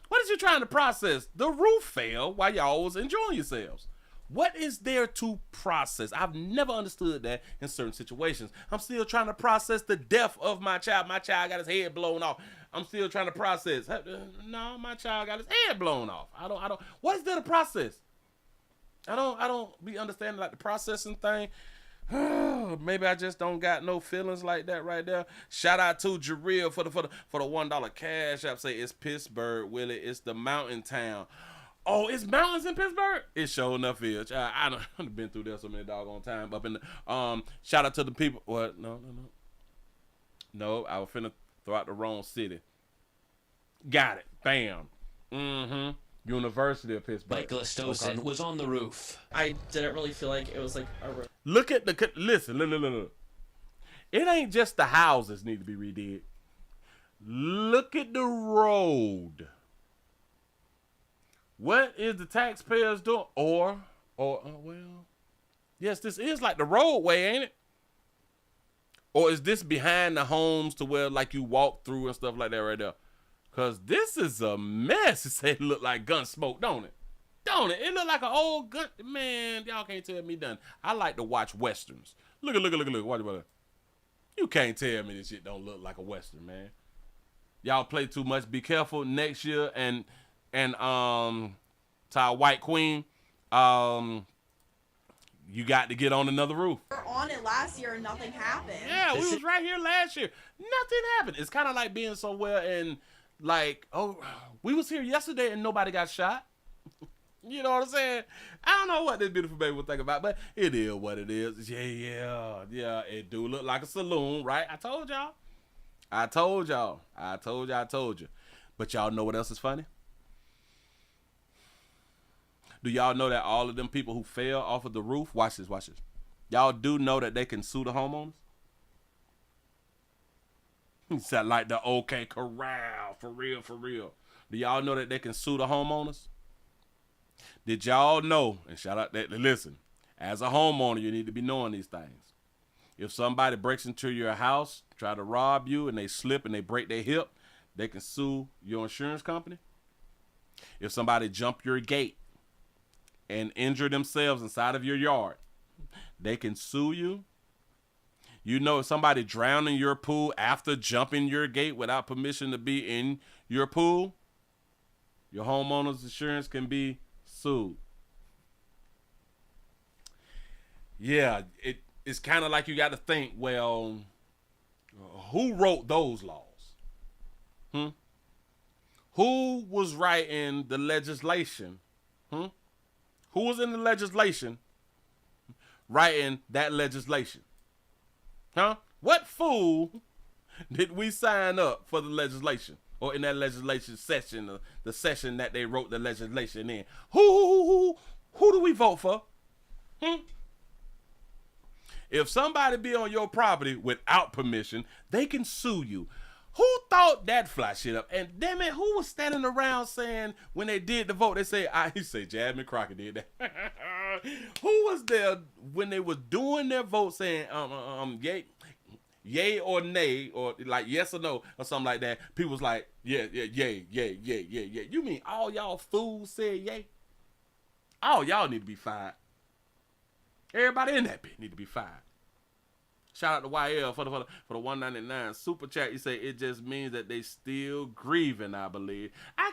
what is you trying to process? The roof fell while y'all was enjoying yourselves. What is there to process? I've never understood that in certain situations. I'm still trying to process the death of my child. My child got his head blown off. I'm still trying to process. No, my child got his head blown off. I don't. What is there to process? I don't be understanding like the processing thing. Maybe I just don't got no feelings like that right there. Shout out to Jarrell for the $1 cash app. Say it's Pittsburgh, Willie. It's the mountain town. Oh, it's mountains in Pittsburgh? It sure enough is. I've been through there so many doggone time. Up in the shout out to the people. What? No, I was finna throw out the wrong city. Got it. Bam. University of Pittsburgh. Michael Estosin was on the roof. I didn't really feel like it was like a look. It ain't just the houses need to be redid. Look at the road. What is the taxpayers doing? Well, yes, this is like the roadway, ain't it? Or is this behind the homes to where like you walk through and stuff like that right there? Cause this is a mess. It look like gun smoke, don't it? Don't it? It look like an old gun. Man, y'all can't tell me nothing. I like to watch westerns. Look. Watch it. You can't tell me this shit don't look like a western, man. Y'all play too much. Be careful next year. And to our white queen, you got to get on another roof. We were on it last year and nothing happened. Yeah, we was right here last year. Nothing happened. It's kind of like being somewhere and like, oh, we was here yesterday and nobody got shot. You know what I'm saying? I don't know what this beautiful baby will think about, but it is what it is. Yeah. It do look like a saloon, right? I told y'all. But y'all know what else is funny? Do y'all know that all of them people who fell off of the roof, watch this. Y'all do know that they can sue the homeowners? It's like the OK Corral, for real. Do y'all know that they can sue the homeowners? Did y'all know, and shout out that, listen, as a homeowner, you need to be knowing these things. If somebody breaks into your house, try to rob you, and they slip and they break their hip, they can sue your insurance company. If somebody jump your gate and injure themselves inside of your yard, they can sue you. You know, if somebody drowned in your pool after jumping your gate without permission to be in your pool, your homeowner's insurance can be sued. Yeah, it's kind of like you got to think, well, who wrote those laws? Who was writing the legislation? Who was in the legislation writing that legislation? What fool did we sign up for the legislation? Or in that legislation session, the session that they wrote the legislation in? Who do we vote for? If somebody be on your property without permission, they can sue you. Who thought that fly shit up? And damn it, who was standing around saying when they did the vote, they say, he say Jasmine Crockett did that. Who was there when they was doing their vote saying, yay or nay, or like yes or no, or something like that? People was like, yeah. You mean all y'all fools said yay? All y'all need to be fired. Everybody in that bit need to be fired. Shout out to YL for the 199 super chat. You say it just means that they still grieving, I believe. I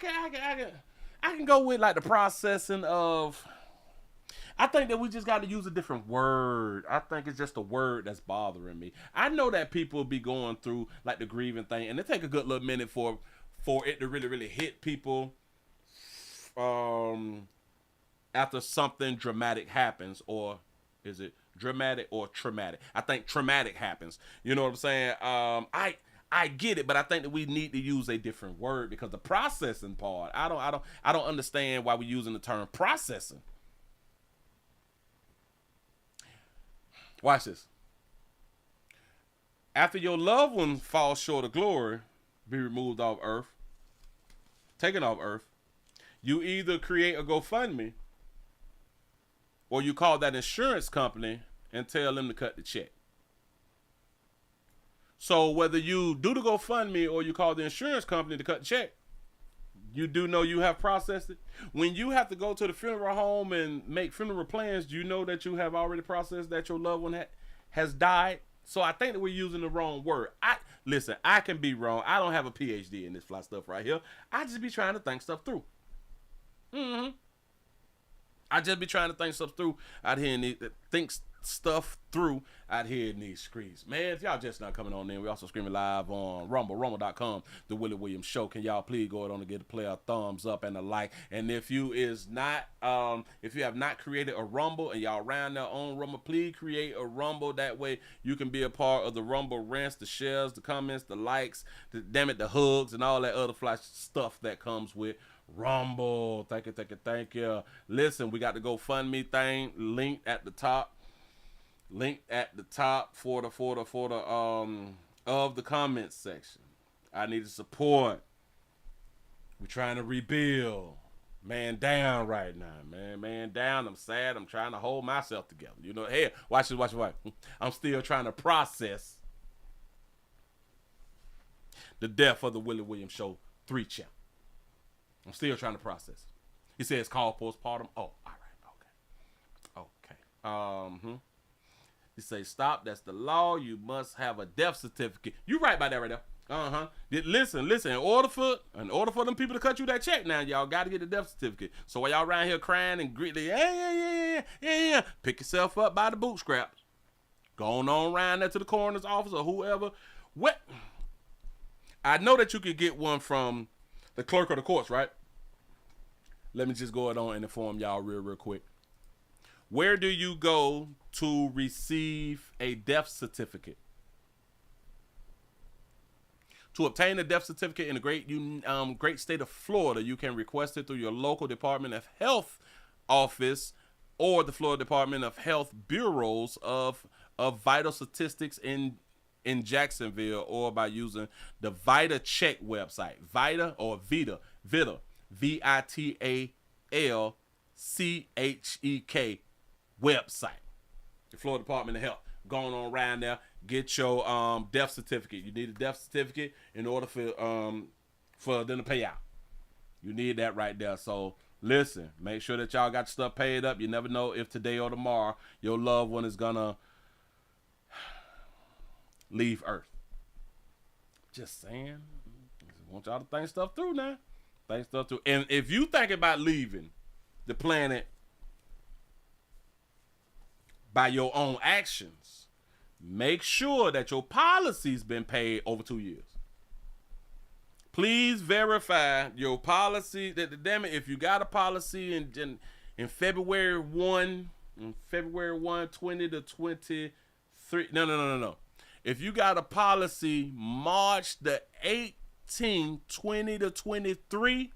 can go with like the processing of. I think that we just got to use a different word. I think it's just a word that's bothering me. I know that people be going through like the grieving thing, and it take a good little minute for it to really hit people. After something dramatic happens, or is it dramatic or traumatic? I think traumatic happens. You know what I'm saying? I get it, but I think that we need to use a different word because the processing part, I don't understand why we're using the term processing. Watch this. After your loved one falls short of glory, be removed off earth, taken off earth, you either create a GoFundMe or you call that insurance company and tell them to cut the check. So whether you do the GoFundMe or you call the insurance company to cut the check, you do know you have processed it. When you have to go to the funeral home and make funeral plans, do you know that you have already processed that your loved one has died? So I think that we're using the wrong word. Listen, I can be wrong. I don't have a PhD in this fly stuff right here. I just be trying to think stuff through. I just be trying to think stuff through out here in these streets. Man, if y'all just not coming on in, we also streaming live on rumble.com, the Willie Williams Show. Can y'all please go ahead on and get a player a thumbs up and a like? And if you have not created a Rumble and y'all around their own Rumble, please create a Rumble. That way you can be a part of the Rumble rants, the shares, the comments, the likes, the hugs, and all that other flash stuff that comes with Rumble. Thank you. Listen, we got the GoFundMe thing linked at the top. For the of the comments section. I need the support. We're trying to rebuild. Man down right now, man down. I'm sad. I'm trying to hold myself together. You know, hey, watch this. I'm still trying to process the death of the Willie Williams Show 3 champ. I'm still trying to process it. He says it's called postpartum. Oh, all right. Okay. You say, stop, that's the law. You must have a death certificate. You right about that right there. Listen, in order for them people to cut you that check now, y'all got to get the death certificate. So while y'all around here crying and greedy, yeah, can. Pick yourself up by the bootstraps. Going on around there to the coroner's office or whoever. What? I know that you could get one from the clerk of the courts, right? Let me just go ahead on and inform y'all real quick. Where do you go to receive a death certificate? To obtain a death certificate in the great state of Florida, you can request it through your local Department of Health office or the Florida Department of Health bureaus of vital statistics in Jacksonville, or by using the Vita Check website. Vita or Vita, VITALCHEK website. The Florida Department of Health. Going on around there, get your death certificate. You need a death certificate in order for them to pay out. You need that right there. So listen, make sure that y'all got your stuff paid up. You never know if today or tomorrow your loved one is gonna leave Earth. Just saying. I want y'all to think stuff through now. Think stuff through. And if you think about leaving the planet by your own actions, make sure that your policy's been paid over 2 years. Please verify your policy. Damn it, if you got a policy in February 1, 20 to 23. No. If you got a policy March the 18th, 20 to 23,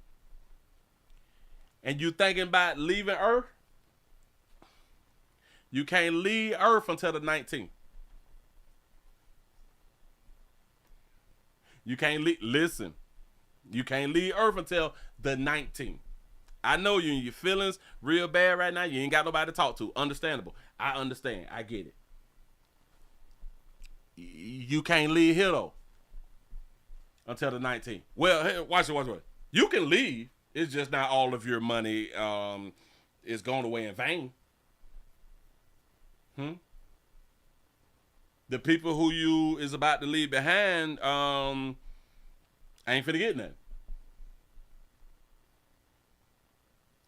and you thinking about leaving Earth, you can't leave Earth until the 19th. You can't leave. Listen, you can't leave Earth until the 19th. I know you in your feelings real bad right now. You ain't got nobody to talk to. Understandable. I understand. I get it. You can't leave here though until the 19th. Well, hey, watch it. You can leave. It's just not all of your money is going away in vain. The people who you is about to leave behind ain't finna get nothing.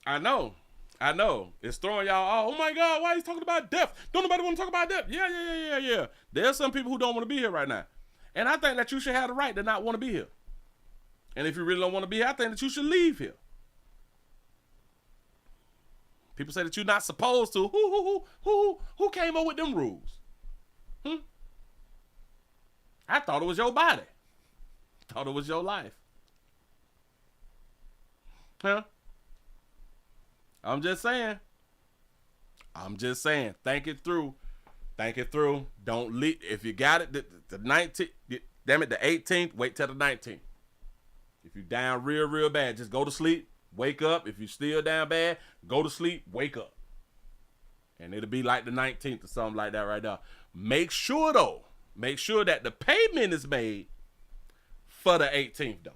I know. It's throwing y'all off. Oh my God, why are you talking about death? Don't nobody want to talk about death. Yeah. There's some people who don't want to be here right now. And I think that you should have the right to not want to be here. And if you really don't want to be here, I think that you should leave here. People say that you're not supposed to. Who came up with them rules? I thought it was your body. Thought it was your life. I'm just saying. Think it through. Don't leave. If you got it, the 19th, damn it, the 18th, wait till the 19th. If you're down real bad, just go to sleep. Wake up. If you're still down bad, go to sleep. Wake up. And it'll be like the 19th or something like that right now. Make sure that the payment is made for the 18th though.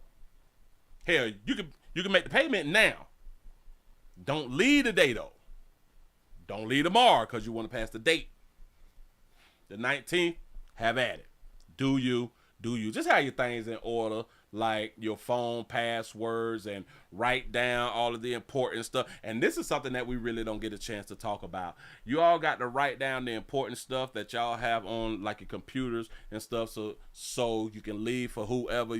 Hell, you can make the payment now. Don't leave today though. Don't leave tomorrow because you want to pass the date. The 19th, have at it. Do you. Just have your things in order, like your phone passwords, and write down all of the important stuff. And this is something that we really don't get a chance to talk about. You all got to write down the important stuff that y'all have on like your computers and stuff, so you can leave for whoever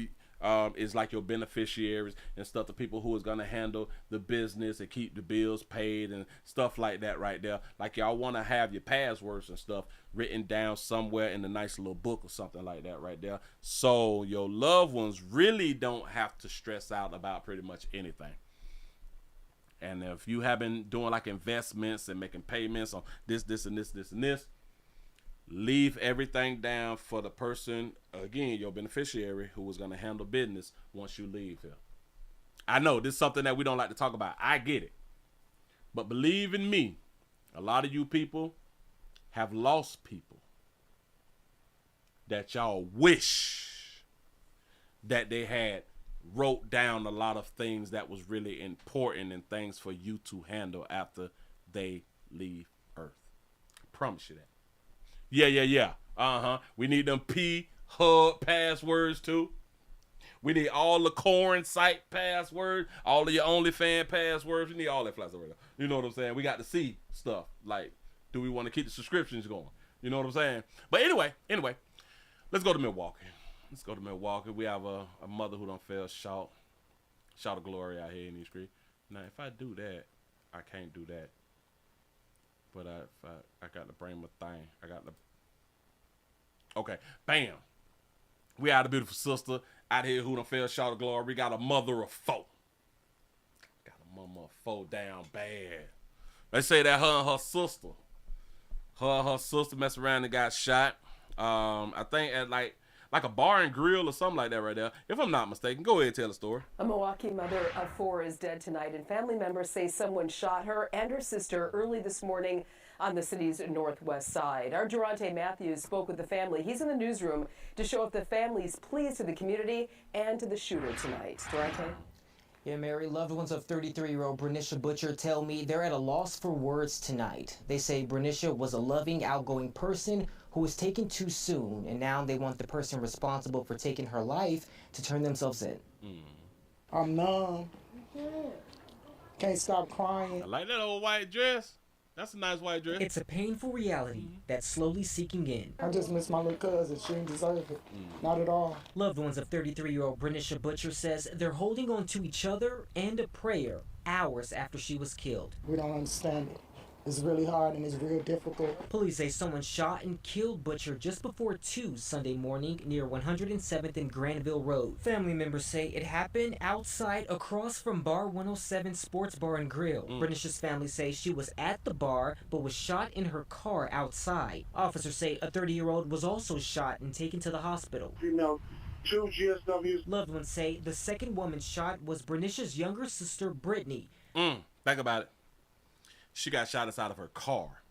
is like your beneficiaries and stuff, the people who is going to handle the business and keep the bills paid and stuff like that right there. Like y'all want to have your passwords and stuff written down somewhere in a nice little book or something like that right there, so your loved ones really don't have to stress out about pretty much anything. And if you have been doing like investments and making payments on this and this, leave everything down for the person, again, your beneficiary, who is going to handle business once you leave here. I know this is something that we don't like to talk about. I get it. But believe in me, a lot of you people have lost people that y'all wish that they had wrote down a lot of things that was really important and things for you to handle after they leave Earth. I promise you that. Yeah. We need them P-Hub passwords too. We need all the Corn site passwords, all of your OnlyFans passwords. We need all that flat stuff right now. You know what I'm saying? We got to see stuff like Do we want to keep the subscriptions going? You know what I'm saying? But anyway, let's go to Milwaukee. We have a mother who done fell short of glory out here in these streets. Now, if I do that, I can't do that. But I got to bring my thing. Okay, bam. We had a beautiful sister out here who done fell short of glory. We got a mother of four. Down bad. They say that her and her sister messed around and got shot. I think at like a bar and grill or something like that right there. If I'm not mistaken, go ahead and tell the story. A Milwaukee mother of 4 is dead tonight, and family members say someone shot her and her sister early this morning on the city's northwest side. Our Durante Matthews spoke with the family. He's in the newsroom to show if the family's pleased to the community and to the shooter tonight. Durante? Yeah, Mary, loved ones of 33-year-old Bernicia Butcher tell me they're at a loss for words tonight. They say Bernicia was a loving, outgoing person who was taken too soon, and now they want the person responsible for taking her life to turn themselves in. I'm numb. Can't stop crying. I like that old white dress. That's a nice white dress. It's a painful reality that's slowly seeking in. I just miss my little cousin. She didn't deserve it. Not at all. Loved ones of 33-year-old Bernicia Butcher says they're holding on to each other and a prayer hours after she was killed. We don't understand it. It's really hard and it's real difficult. Police say someone shot and killed Butcher just before 2 Sunday morning near 107th and Granville Road. Family members say it happened outside across from Bar 107 Sports Bar and Grill. Bernicia's family say she was at the bar but was shot in her car outside. Officers say a 30-year-old was also shot and taken to the hospital. Female, 2 GSWs. Loved ones say the second woman shot was Bernicia's younger sister, Brittany. Think about it. She got shot inside of her car.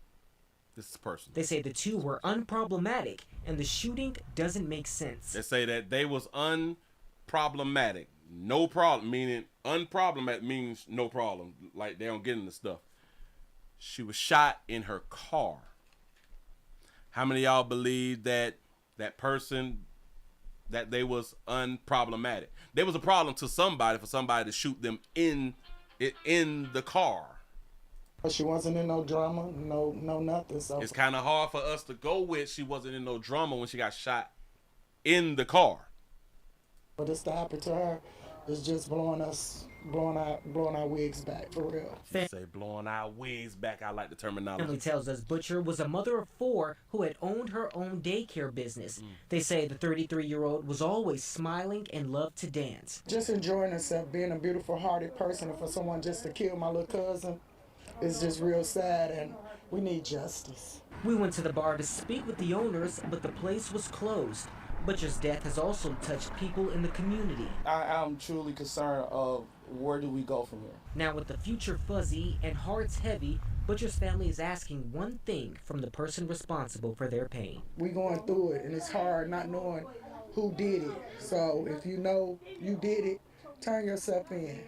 This is personal. They say the two were unproblematic, and the shooting doesn't make sense. They say that they was unproblematic. No problem, meaning unproblematic means no problem. Like they don't get into stuff. She was shot in her car. How many of y'all believe that person, that they was unproblematic? There was a problem to somebody for somebody to shoot them in the car. But she wasn't in no drama, no nothing. So it's kind of hard for us to go with she wasn't in no drama when she got shot in the car. But this to happen to her is just blowing our wigs back for real. Say blowing our wigs back. I like the terminology. Family tells us Butcher was a mother of 4 who had owned her own daycare business. They say the 33-year-old was always smiling and loved to dance. Just enjoying herself, being a beautiful hearted person, and for someone just to kill my little cousin. It's just real sad, and we need justice. We went to the bar to speak with the owners, but the place was closed. Butcher's death has also touched people in the community. I am truly concerned of where do we go from here. Now with the future fuzzy and hearts heavy, Butcher's family is asking one thing from the person responsible for their pain. We going through it, and it's hard not knowing who did it. So if you know you did it, turn yourself in.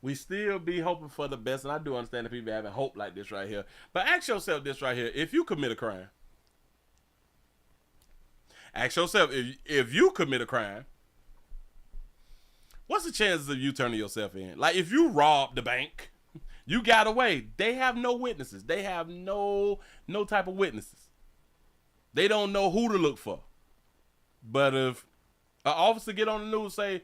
We still be hoping for the best, and I do understand that people having hope like this right here. But ask yourself this right here. If you commit a crime, ask yourself, if you commit a crime, what's the chances of you turning yourself in? Like, if you robbed the bank, you got away. They have no witnesses. They have no type of witnesses. They don't know who to look for. But if an officer get on the news and say,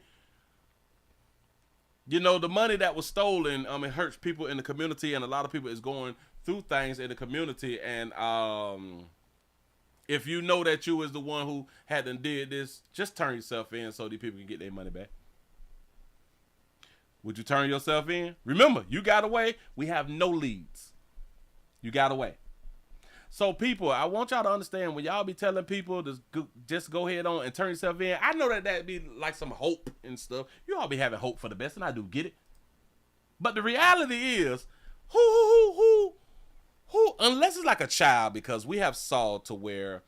you know, the money that was stolen, it hurts people in the community, and a lot of people is going through things in the community. And if you know that you was the one who had done did this, just turn yourself in so these people can get their money back. Would you turn yourself in? Remember, you got away. We have no leads. You got away. So people, I want y'all to understand, when y'all be telling people to just go ahead on and turn yourself in, I know that be like some hope and stuff. You all be having hope for the best, and I do get it. But the reality is, who, unless it's like a child, because we have saw to where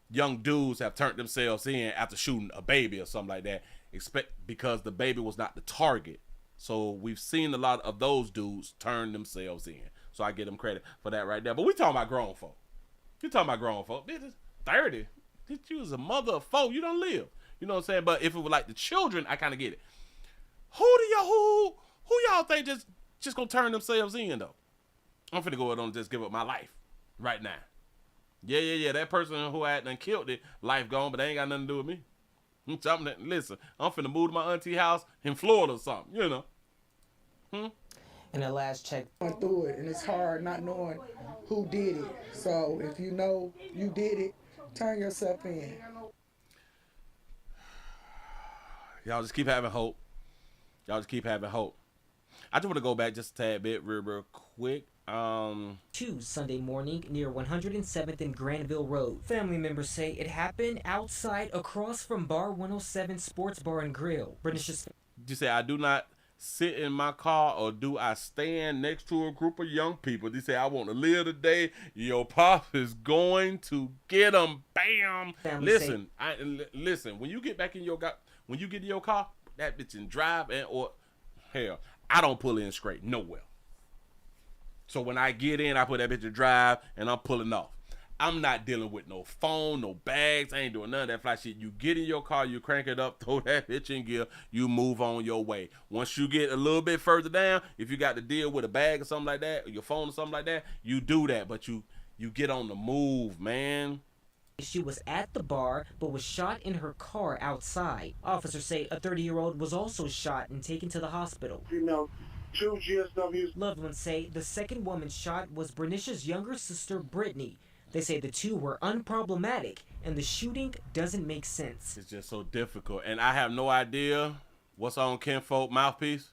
young dudes have turned themselves in after shooting a baby or something like that, because the baby was not the target. So we've seen a lot of those dudes turn themselves in. So I give them credit for that right there. But we talking about grown folk. You talking about grown folk. This is 30. You was a mother of 4. You don't live. You know what I'm saying? But if it was like the children, I kind of get it. Who y'all think just gonna turn themselves in though? I'm finna go ahead and just give up my life right now. Yeah. That person who had done killed it, life gone, but they ain't got nothing to do with me. Listen, I'm finna move to my auntie house in Florida or something, you know. In the last check, Going through it, and it's hard not knowing who did it. So if you know you did it, turn yourself in. Y'all just keep having hope. I just want to go back just a tad bit real quick. Sunday morning near 107th and Granville Road. Family members say it happened outside across from Bar 107 Sports Bar and Grill. Did you say I do not sit in my car or do I stand next to a group of young people? They say I want to live today. Your pop is going to get them. Bam. Listen, listen. When you get back in your car, that bitch and drive or hell, I don't pull in straight nowhere. So when I get in, I put that bitch in drive and I'm pulling off. I'm not dealing with no phone, no bags. I ain't doing none of that fly shit. You get in your car, you crank it up, throw that bitch in gear, you move on your way. Once you get a little bit further down, if you got to deal with a bag or something like that, or your phone or something like that, you do that. But you get on the move, man. She was at the bar, but was shot in her car outside. Officers say a 30-year-old was also shot and taken to the hospital. Female, 2 GSWs. Loved ones say the second woman shot was Bernice's younger sister, Brittany. They say the two were unproblematic, and the shooting doesn't make sense. It's just so difficult, and I have no idea what's on Kinfolk mouthpiece.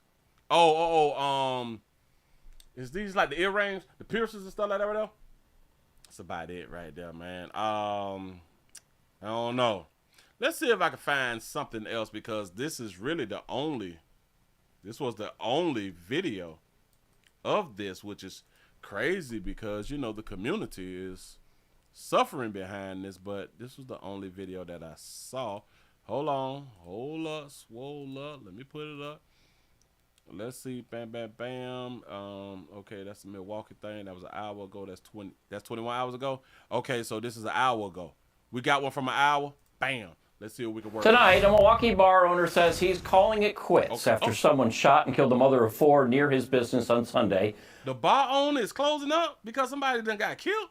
Is these like the earrings, the piercings and stuff like that right there? That's about it right there, man. I don't know. Let's see if I can find something else, because this is really this was the only video of this, which is crazy because, you know, the community is suffering behind this, but this was the only video that I saw. Hold up, swole up. Let me put it up. Let's see. Bam. Okay, that's the Milwaukee thing. That was an hour ago. That's 21 hours ago. Okay, so this is an hour ago. We got one from an hour. Bam. Let's see what we can work. Tonight, a Milwaukee bar owner says he's calling it quits after someone shot and killed a mother of 4 near his business on Sunday. The bar owner is closing up because somebody done got killed?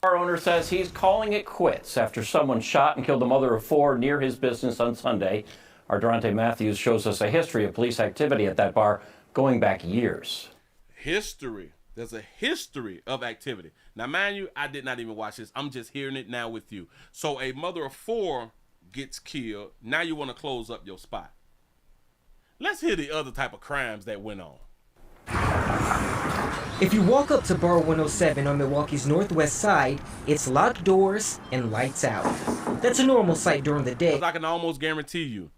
Bar owner says he's calling it quits after someone shot and killed a mother of 4 near his business on Sunday. Our Durante Matthews shows us a history of police activity at that bar going back years. History. There's a history of activity. Now, mind you, I did not even watch this. I'm just hearing it now with you. So a mother of 4 gets killed. Now you want to close up your spot. Let's hear the other type of crimes that went on. If you walk up to Bar 107 on Milwaukee's northwest side, it's locked doors and lights out. That's a normal sight during the day. I can almost guarantee you,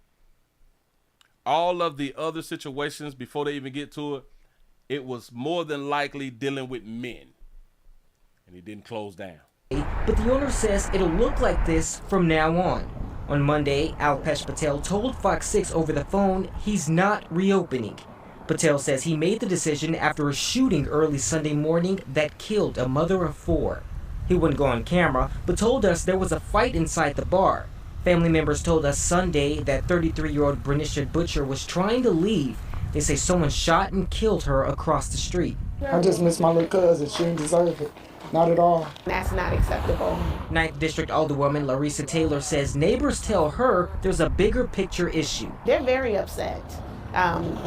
all of the other situations before they even get to it, it was more than likely dealing with men. And it didn't close down. But the owner says it'll look like this from now on. On Monday, Alpesh Patel told Fox 6 over the phone he's not reopening. Patel says he made the decision after a shooting early Sunday morning that killed a mother of 4. He wouldn't go on camera, but told us there was a fight inside the bar. Family members told us Sunday that 33-year-old Bernice Butcher was trying to leave. They say someone shot and killed her across the street. I just miss my little cousin. She didn't deserve it. Not at all. That's not acceptable. 9th District Alderwoman Larissa Taylor says neighbors tell her there's a bigger picture issue. They're very upset.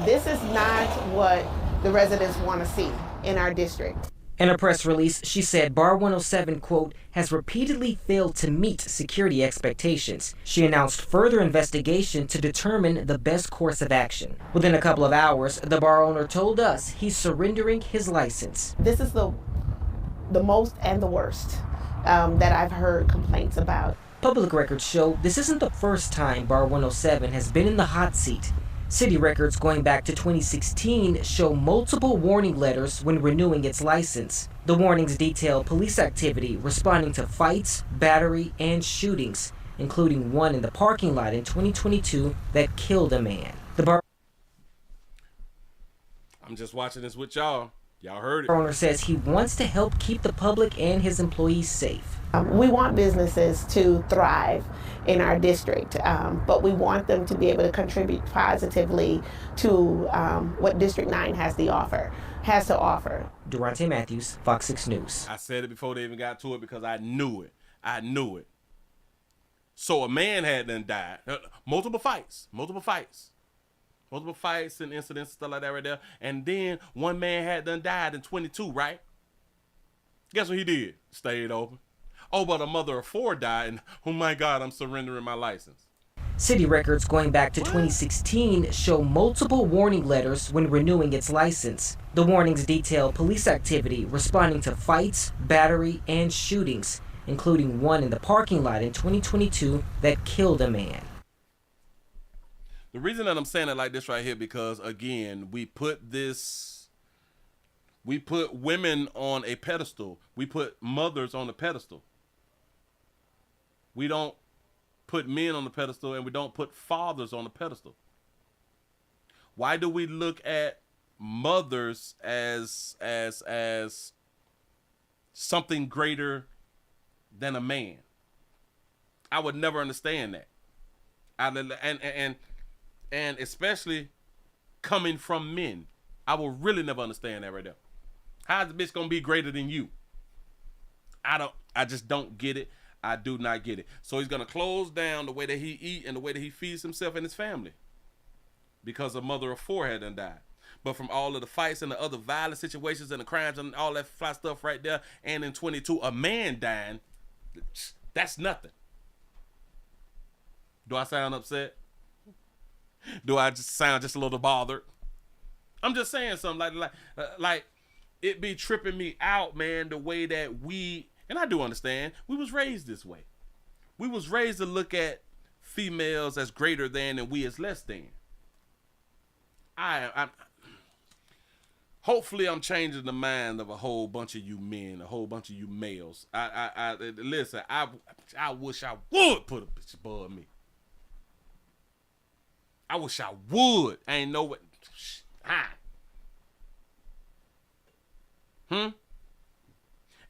This is not what the residents want to see in our district. In a press release, she said Bar 107, quote, has repeatedly failed to meet security expectations. She announced further investigation to determine the best course of action. Within a couple of hours, the bar owner told us he's surrendering his license. This is the most and the worst that I've heard complaints about. Public records show this isn't the first time Bar 107 has been in the hot seat. City records going back to 2016 show multiple warning letters when renewing its license. The warnings detail police activity responding to fights, battery, and shootings, including one in the parking lot in 2022 that killed a man. The bar I'm just watching this with y'all. Y'all heard it. Owner says he wants to help keep the public and his employees safe. We want businesses to thrive in our district, but we want them to be able to contribute positively to what District 9 has to offer. has to offer. Durante Matthews, Fox 6 News. I said it before they even got to it because I knew it. I knew it. So a man had done died. Multiple fights and incidents, stuff like that right there. And then one man had done died in 22, right? Guess what he did? Stayed open. Oh, but a mother of 4 died, and oh my God, I'm surrendering my license. City records going back to 2016 show multiple warning letters when renewing its license. The warnings detail police activity responding to fights, battery, and shootings, including one in the parking lot in 2022 that killed a man. The reason that I'm saying it like this right here, because again, we put women on a pedestal. We put mothers on a pedestal. We don't put men on the pedestal, and we don't put fathers on the pedestal. Why do we look at mothers as something greater than a man? I would never understand that. And especially coming from men, I will really never understand that right there. How's the bitch gonna be greater than you? I just don't get it. I do not get it. So he's gonna close down the way that he eat and the way that he feeds himself and his family because a mother of 4 had done died. But from all of the fights and the other violent situations and the crimes and all that fly stuff right there, and in 22 a man dying, that's nothing. Do I sound upset? Do I just sound just a little bothered? I'm just saying something like it be tripping me out, man, the way that we, and I do understand, we was raised this way. We was raised to look at females as greater than and we as less than. Hopefully I'm changing the mind of a whole bunch of you men, a whole bunch of you males. Listen, I wish I would put a bitch above me. I wish I would. I ain't know what.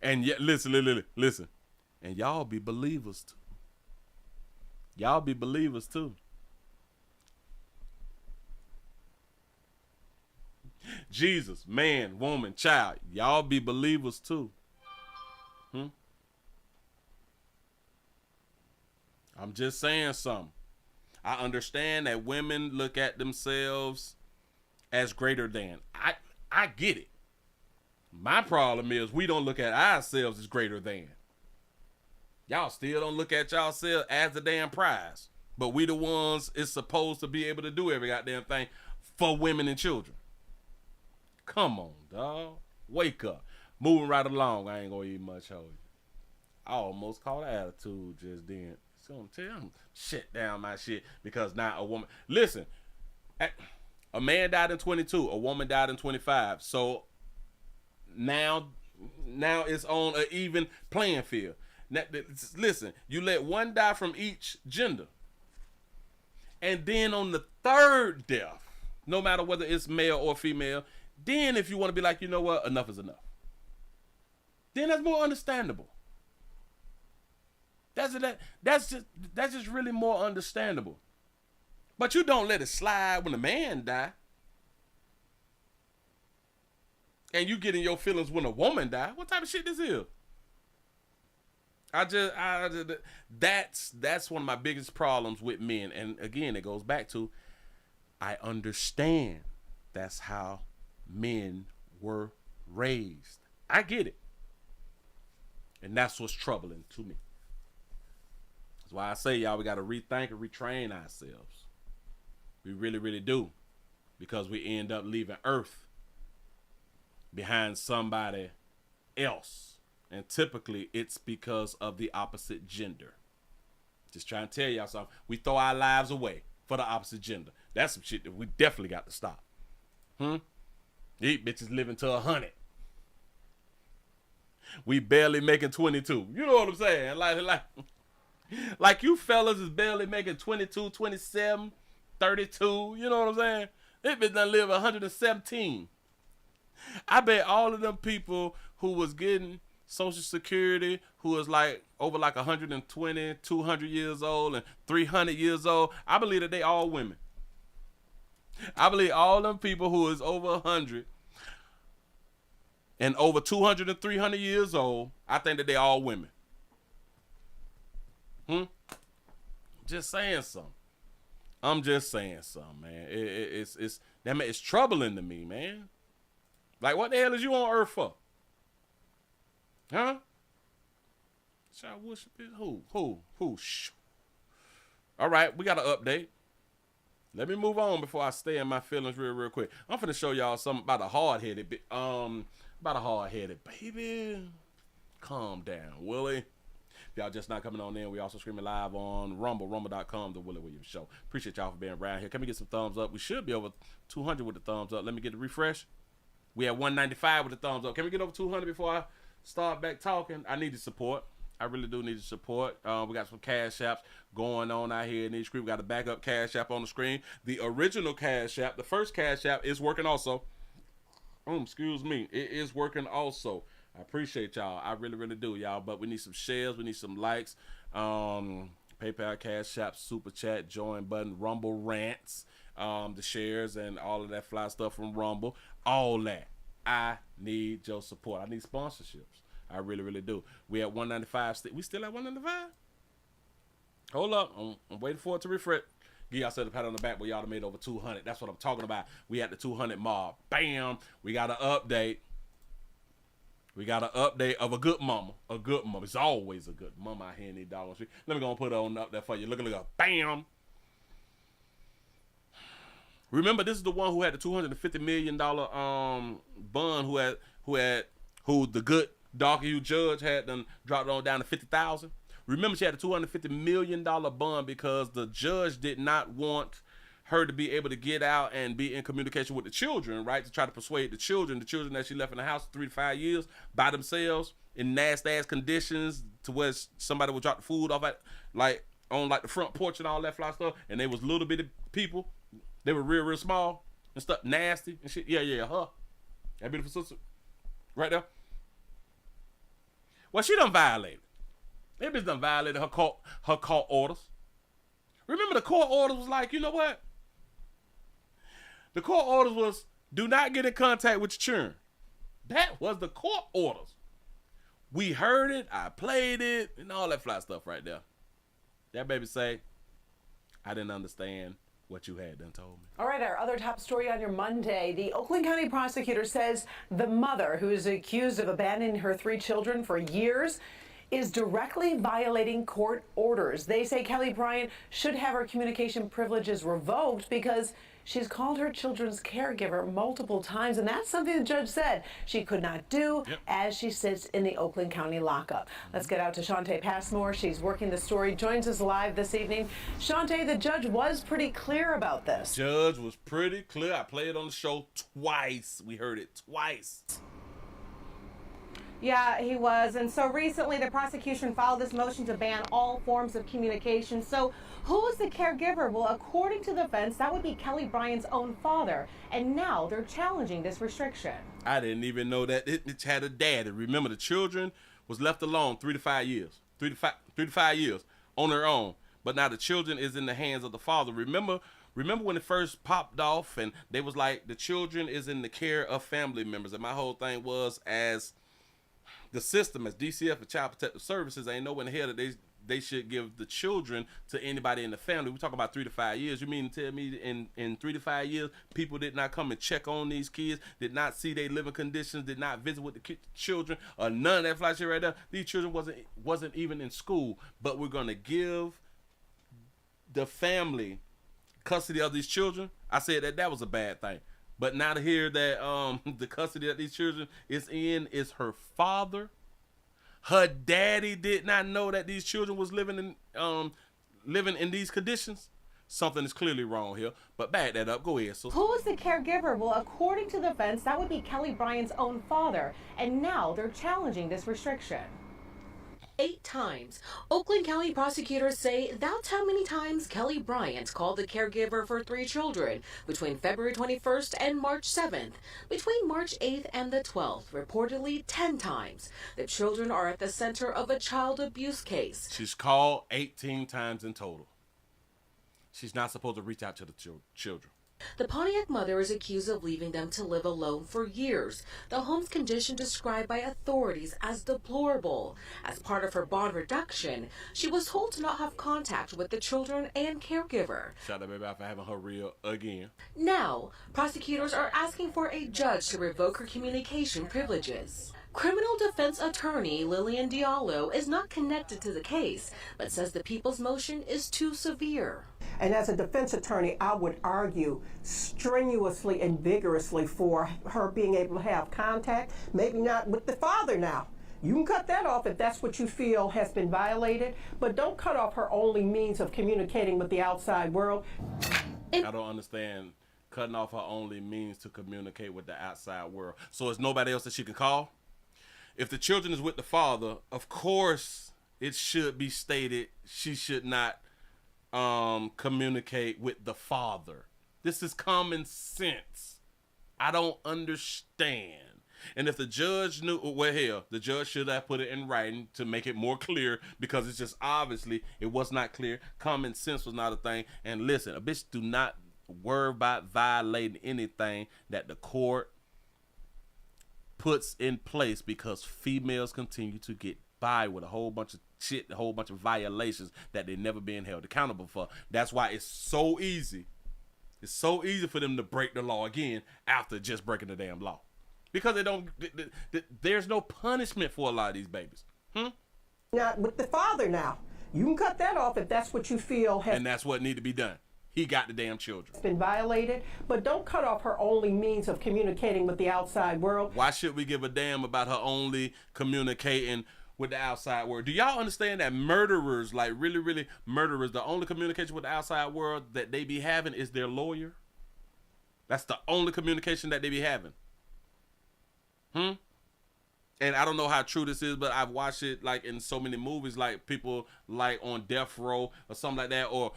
And yet, listen. And y'all be believers too. Y'all be believers too. Jesus, man, woman, child, y'all be believers too. I'm just saying something. I understand that women look at themselves as greater than. I get it. My problem is we don't look at ourselves as greater than. Y'all still don't look at yourselves as the damn prize. But we the ones is supposed to be able to do every goddamn thing for women and children. Come on, dog. Wake up. Moving right along. I ain't gonna eat much, hold you. I almost caught attitude just then. So I'm telling you, shut down my shit because now a woman. Listen, a man died in 22, a woman died in 25. So now it's on an even playing field. Now, listen, you let one die from each gender, and then on the third death, no matter whether it's male or female, then if you want to be like, you know what, enough is enough, then that's more understandable. That's just really more understandable. But you don't let it slide when a man die. And you get in your feelings when a woman die. What type of shit this is? That's one of my biggest problems with men. And again, it goes back to, I understand that's how men were raised. I get it. And that's what's troubling to me. That's why I say, y'all, we got to rethink and retrain ourselves. We really, really do. Because we end up leaving Earth behind somebody else. And typically, it's because of the opposite gender. Just trying to tell y'all something. We throw our lives away for the opposite gender. That's some shit that we definitely got to stop. These bitches living to 100. We barely making 22. You know what I'm saying? Like you fellas is barely making 22, 27, 32. You know what I'm saying? This bitch done live 117. I bet all of them people who was getting Social Security, who was like over like 120, 200 years old and 300 years old, I believe that they all women. I believe all them people who is over 100 and over 200 and 300 years old, I think that they all women. Just saying something. I'm just saying something, man. It's troubling to me, man. Like, what the hell is you on Earth for? Huh? Child worship is who? Shh. All right, we got an update. Let me move on before I stay in my feelings real quick. I'm finna show y'all something about a hard-headed baby. Calm down, Willie. If y'all just not coming on in, we also streaming live on rumble.com, the Willie Williams Show. Appreciate y'all for being around here. Can we get some thumbs up? We should be over 200 with the thumbs up. Let me get the refresh. We have 195 with the thumbs up. Can we get over 200 before I start back talking? I need the support. I really do need the support. We got some cash apps going on out here in each screen. We got a backup cash app on the screen. The original cash app, the first cash app, is working also. Excuse me. It is working also. I appreciate y'all. I really, really do, y'all. But we need some shares. We need some likes. PayPal, Cash App, Super Chat, join button, Rumble rants, the shares, and all of that fly stuff from Rumble. All that. I need your support. I need sponsorships. I really, really do. We at 195. We still at 195? Hold up. I'm waiting for it to refresh. Give y'all a pat on the back, but y'all done made over 200. That's what I'm talking about. We at the 200 mark. Bam. We got an update. We got an update of a good mama. A good mama. It's always a good mama out here in these doggone streets. Let me go and put it on up there for you. Look. Bam. Remember, this is the one who had the $250 million bond who the good dark-hue judge had done dropped on down to $50,000. Remember, she had a $250 million bond because the judge did not want her to be able to get out and be in communication with the children, right? To try to persuade the children that she left in the house 3 to 5 years by themselves in nasty ass conditions to where somebody would drop the food off at on the front porch and all that fly stuff. And they was little bitty people. They were real small and stuff, nasty and shit. Yeah, her. That beautiful sister. Right there. Well, she done violated. That bitch done violated her court orders. Remember, the court orders was like, you know what? The court orders was, do not get in contact with your children. That was the court orders. We heard it, I played it, and all that fly stuff right there. That baby say, I didn't understand what you had done told me. All right, our other top story on your Monday. The Oakland County prosecutor says the mother, who is accused of abandoning her 3 children for years, is directly violating court orders. They say Kelly Bryant should have her communication privileges revoked because she's called her children's caregiver multiple times, and that's something the judge said she could not do as she sits in the Oakland County lockup. Let's get out to Shantae Passmore. She's working the story, joins us live this evening. Shantae, the judge was pretty clear about this. Judge was pretty clear. I played it on the show twice. We heard it twice. Yeah, he was. And so recently the prosecution filed this motion to ban all forms of communication. So who is the caregiver? Well, according to the defense, that would be Kelly Bryant's own father. And now they're challenging this restriction. I didn't even know that it had a daddy. Remember, the children was left alone 3 to 5 years. 3 to 5 years on their own. But now the children is in the hands of the father. Remember when it first popped off and they was like, the children is in the care of family members. And my whole thing was, as the system, as DCF and Child Protective Services, ain't nowhere in the hell that they should give the children to anybody in the family. We talk about 3 to 5 years. You mean to tell me in 3 to 5 years, people did not come and check on these kids, did not see their living conditions, did not visit with the children, or none of that fly shit right there? These children wasn't even in school, but we're gonna give the family custody of these children. I said that was a bad thing. But now to hear that the custody that these children is in is her father. Her daddy did not know that these children was living in these conditions. Something is clearly wrong here. But back that up. Go ahead. So who is the caregiver? Well, according to the defense, that would be Kelly Bryant's own father. And now they're challenging this restriction. 8 times. Oakland County prosecutors say that's how many times Kelly Bryant called the caregiver for 3 children between February 21st and March 7th. Between March 8th and the 12th, reportedly 10 times. The children are at the center of a child abuse case. She's called 18 times in total. She's not supposed to reach out to the children. The Pontiac mother is accused of leaving them to live alone for years. The home's condition described by authorities as deplorable. As part of her bond reduction, she was told to not have contact with the children and caregiver. Shout out, baby, out for having her real again. Now, prosecutors are asking for a judge to revoke her communication privileges. Criminal defense attorney Lillian Diallo is not connected to the case, but says the people's motion is too severe. And as a defense attorney, I would argue strenuously and vigorously for her being able to have contact, maybe not with the father now. You can cut that off if that's what you feel has been violated, but don't cut off her only means of communicating with the outside world. I don't understand cutting off her only means to communicate with the outside world. So there's nobody else that she can call? If the children is with the father, of course it should be stated she should not communicate with the father. This is common sense. I don't understand. And if the judge knew, well, hell, the judge should have put it in writing to make it more clear, because it's just obviously it was not clear. Common sense was not a thing. And listen, a bitch do not worry about violating anything that the court puts in place, because females continue to get by with a whole bunch of shit, a whole bunch of violations that they're never being held accountable for. That's why it's so easy. It's so easy for them to break the law again after just breaking the damn law. Because there's no punishment for a lot of these babies. Not with the father now. You can cut that off if that's what you feel has. And that's what need to be done. He got the damn children. Been violated, but don't cut off her only means of communicating with the outside world. Why should we give a damn about her only communicating with the outside world? Do y'all understand that murderers, like really murderers, the only communication with the outside world that they be having is their lawyer? That's the only communication that they be having. And I don't know how true this is, but I've watched it like in so many movies, like people like on death row or something like that, or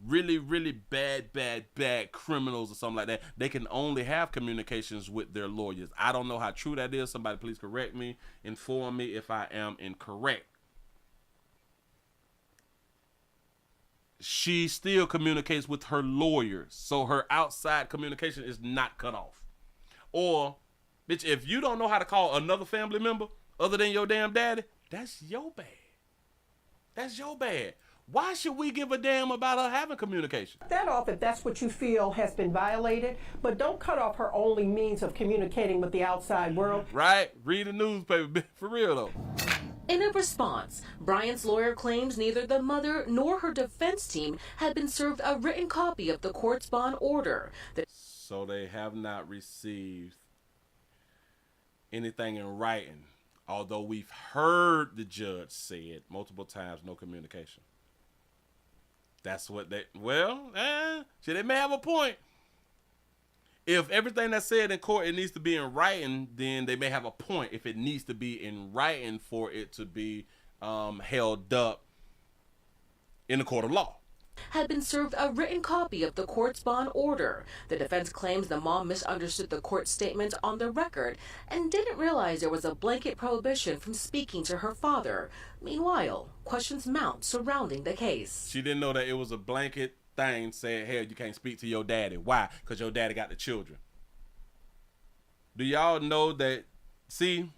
really bad criminals or something like that. They can only have communications with their lawyers. I don't know how true that is. Somebody please correct me, inform me if I am incorrect. She still communicates with her lawyers, so her outside communication is not cut off. Or, bitch, if you don't know how to call another family member other than your damn daddy, that's your bad. That's your bad. Why should we give a damn about her having communication? That off if that's what you feel has been violated, but don't cut off her only means of communicating with the outside world. Right? Read the newspaper, for real though. In a response, Bryant's lawyer claims neither the mother nor her defense team had been served a written copy of the court's bond order. So they have not received anything in writing, although we've heard the judge say it multiple times, no communication. That's what they, they may have a point. If everything that's said in court, it needs to be in writing, then they may have a point. If it needs to be in writing for it to be held up in the court of law. Had been served a written copy of the court's bond order. The defense claims the mom misunderstood the court statement on the record and didn't realize there was a blanket prohibition from speaking to her father. Meanwhile, questions mount surrounding the case. She didn't know that it was a blanket thing saying, hey, you can't speak to your daddy. Why? Because your daddy got the children. Do y'all know that? See?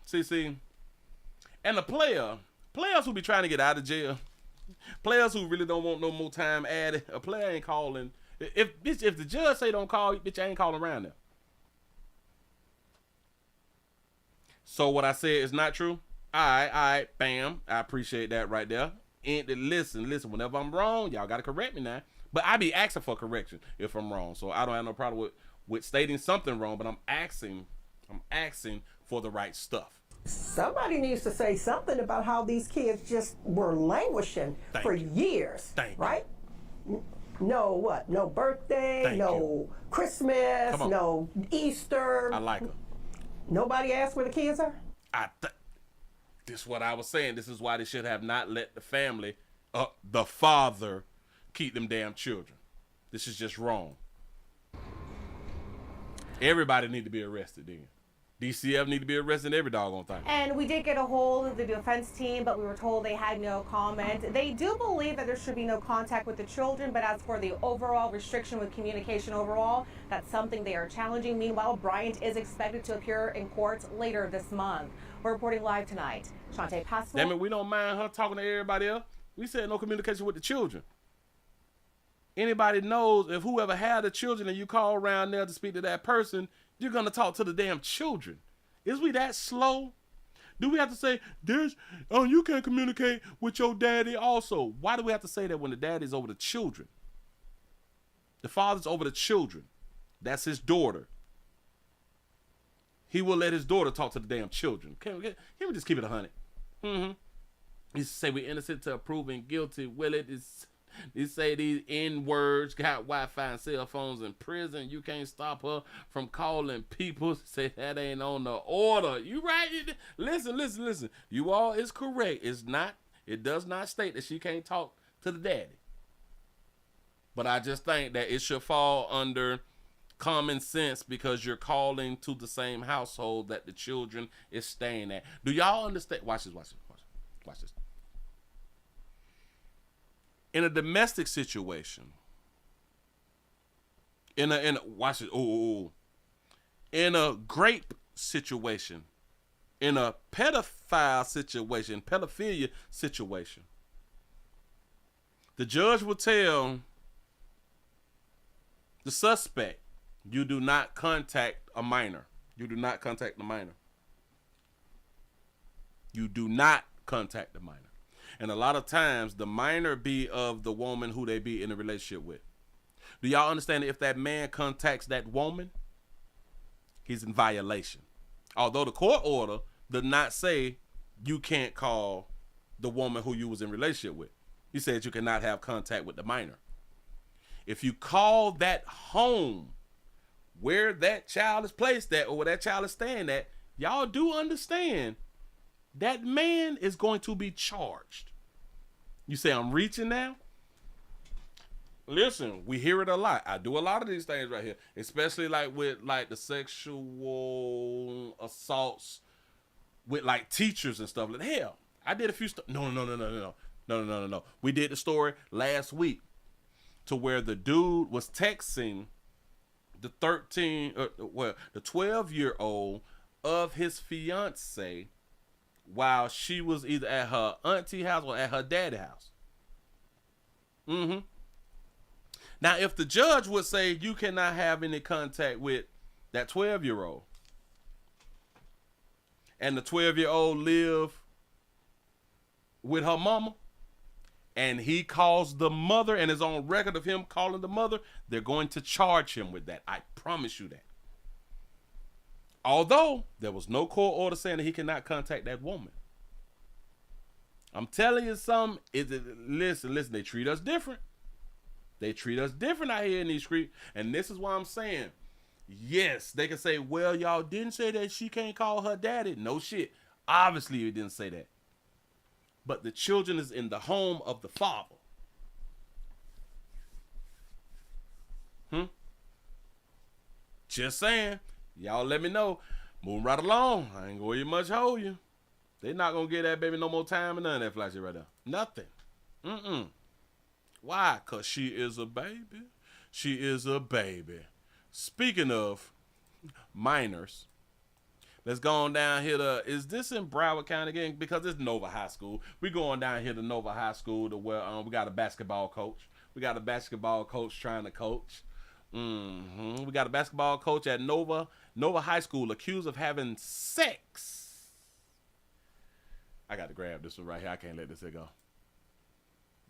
And the players who be trying to get out of jail, players who really don't want no more time added, a player ain't calling. If the judge say don't call, bitch, I ain't calling around there. So what I said is not true. All right, bam. I appreciate that right there. And listen, whenever I'm wrong, y'all got to correct me now. But I be asking for correction if I'm wrong. So I don't have no problem with stating something wrong, but I'm asking for the right stuff. Somebody needs to say something about how these kids just were languishing for years, right? No what? No birthday, no Christmas, no Easter. I like her. Nobody asked where the kids are? This is what I was saying. This is why they should have not let the family, the father, keep them damn children. This is just wrong. Everybody need to be arrested then. DCF need to be arresting every doggone thing. And we did get a hold of the defense team, but we were told they had no comment. They do believe that there should be no contact with the children, but as for the overall restriction with communication overall, that's something they are challenging. Meanwhile, Bryant is expected to appear in court later this month. We're reporting live tonight. Shantae Pascal. Damn it, we don't mind her talking to everybody else. We said no communication with the children. Anybody knows if whoever had the children and you call around there to speak to that person, you're going to talk to the damn children. Is we that slow? Do we have to say, you can't communicate with your daddy also? Why do we have to say that when the daddy's over the children? The father's over the children. That's his daughter. He will let his daughter talk to the damn children. Can we just keep it 100? You say we're innocent to proving guilty. Well, they say these N-words got Wi-Fi and cell phones in prison. You can't stop her from calling people. Say that ain't on the order. You right? Listen. You all is correct. It does not state that she can't talk to the daddy. But I just think that it should fall under common sense because you're calling to the same household that the children is staying at. Do y'all understand? Watch this. In a domestic situation, in a grape situation, in a pedophilia situation, the judge will tell the suspect, you do not contact a minor. You do not contact the minor. You do not contact the minor. And a lot of times, the minor be of the woman who they be in a relationship with. Do y'all understand that if that man contacts that woman, he's in violation? Although the court order did not say you can't call the woman who you was in relationship with. He said you cannot have contact with the minor. If you call that home where that child is placed at or where that child is staying at, y'all do understand that man is going to be charged. You say, I'm reaching now? Listen, we hear it a lot. I do a lot of these things right here, especially like with like the sexual assaults with like teachers and stuff. Like, hell, I did a few No. We did the story last week to where the dude was texting the 12-year-old of his fiance while she was either at her auntie house or at her daddy house. Now, if the judge would say you cannot have any contact with that 12-year-old, and the 12-year-old live with her mama, and he calls the mother and is on record of him calling the mother, they're going to charge him with that. I promise you that. Although there was no court order saying that he cannot contact that woman. I'm telling you something. Listen, they treat us different. They treat us different out here in these streets. And this is why I'm saying, yes, they can say, well, y'all didn't say that she can't call her daddy. No shit. Obviously, you didn't say that. But the children is in the home of the father. Just saying. Y'all let me know. Moving right along. I ain't going to much hold you. They not going to give that baby no more time and none of that flash shit right there. Nothing. Why? Because she is a baby. She is a baby. Speaking of minors, let's go on down here to, is this in Broward County again? Because it's Nova High School. We're going down here to Nova High School to where we got a basketball coach. We got a basketball coach trying to coach. We got a basketball coach at Nova High School accused of having sex. I got to grab this one right here. I can't let this go.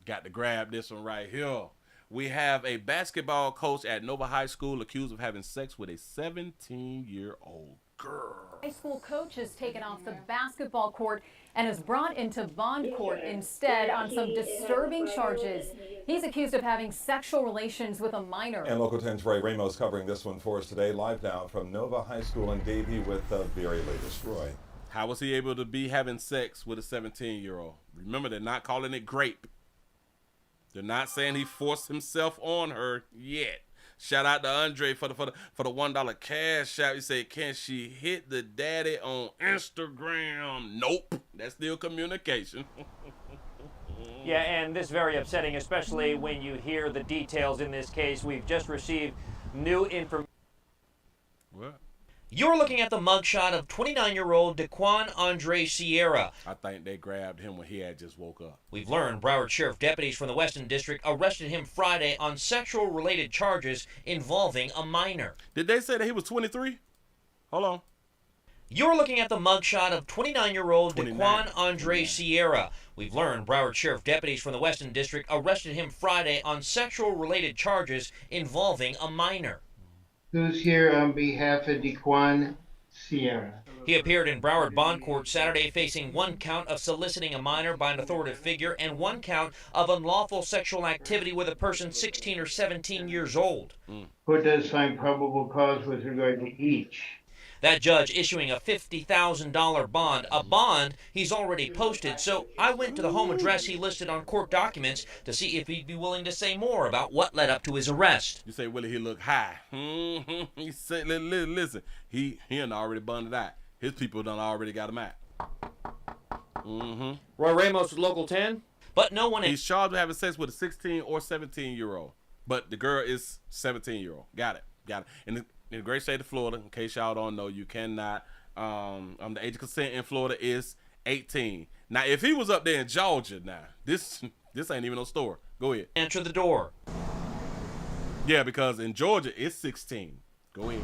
Got to grab this one right here. We have a basketball coach at Nova High School accused of having sex with a 17-year-old girl. High school coach has taken off the basketball court and is brought into bond court instead on some disturbing charges. He's accused of having sexual relations with a minor. And Local 10's Ray Ramos covering this one for us today, live now from Nova High School in Davie with the very latest. Roy. How was he able to be having sex with a 17-year-old? Remember, they're not calling it grape. They're not saying he forced himself on her yet. Shout out to Andre for the $1 cash out. He said, can she hit the daddy on Instagram? Nope. That's still communication. Yeah, and this is very upsetting, especially when you hear the details in this case. We've just received new information. What? You're looking at the mugshot of 29-year-old Daquan Andre Sierra. I think they grabbed him when he had just woke up. We've learned Broward Sheriff deputies from the Weston District arrested him Friday on sexual-related charges involving a minor. Did they say that he was 23? Hold on. You're looking at the mugshot of 29-year-old Daquan Andre Sierra. We've learned Broward Sheriff deputies from the Weston District arrested him Friday on sexual-related charges involving a minor. Who's here on behalf of Daquan Sierra? He appeared in Broward Bond Court Saturday facing 1 count of soliciting a minor by an authoritative figure and 1 count of unlawful sexual activity with a person 16 or 17 years old. Court does find probable cause with regard to each. That judge issuing a $50,000 bond, a bond he's already posted. So I went to the home address he listed on court documents to see if he'd be willing to say more about what led up to his arrest. You say, Willie, he look high. He said, listen, he done already bonded out. His people done already got him out. Roy Ramos with Local 10. But no one... He's charged with having sex with a 16 or 17-year-old. But the girl is 17-year-old. Got it. In the great state of Florida, in case y'all don't know, you cannot, the age of consent in Florida is 18. Now, if he was up there in Georgia now, this ain't even no store. Go ahead. Enter the door. Yeah, because in Georgia, it's 16. Go ahead.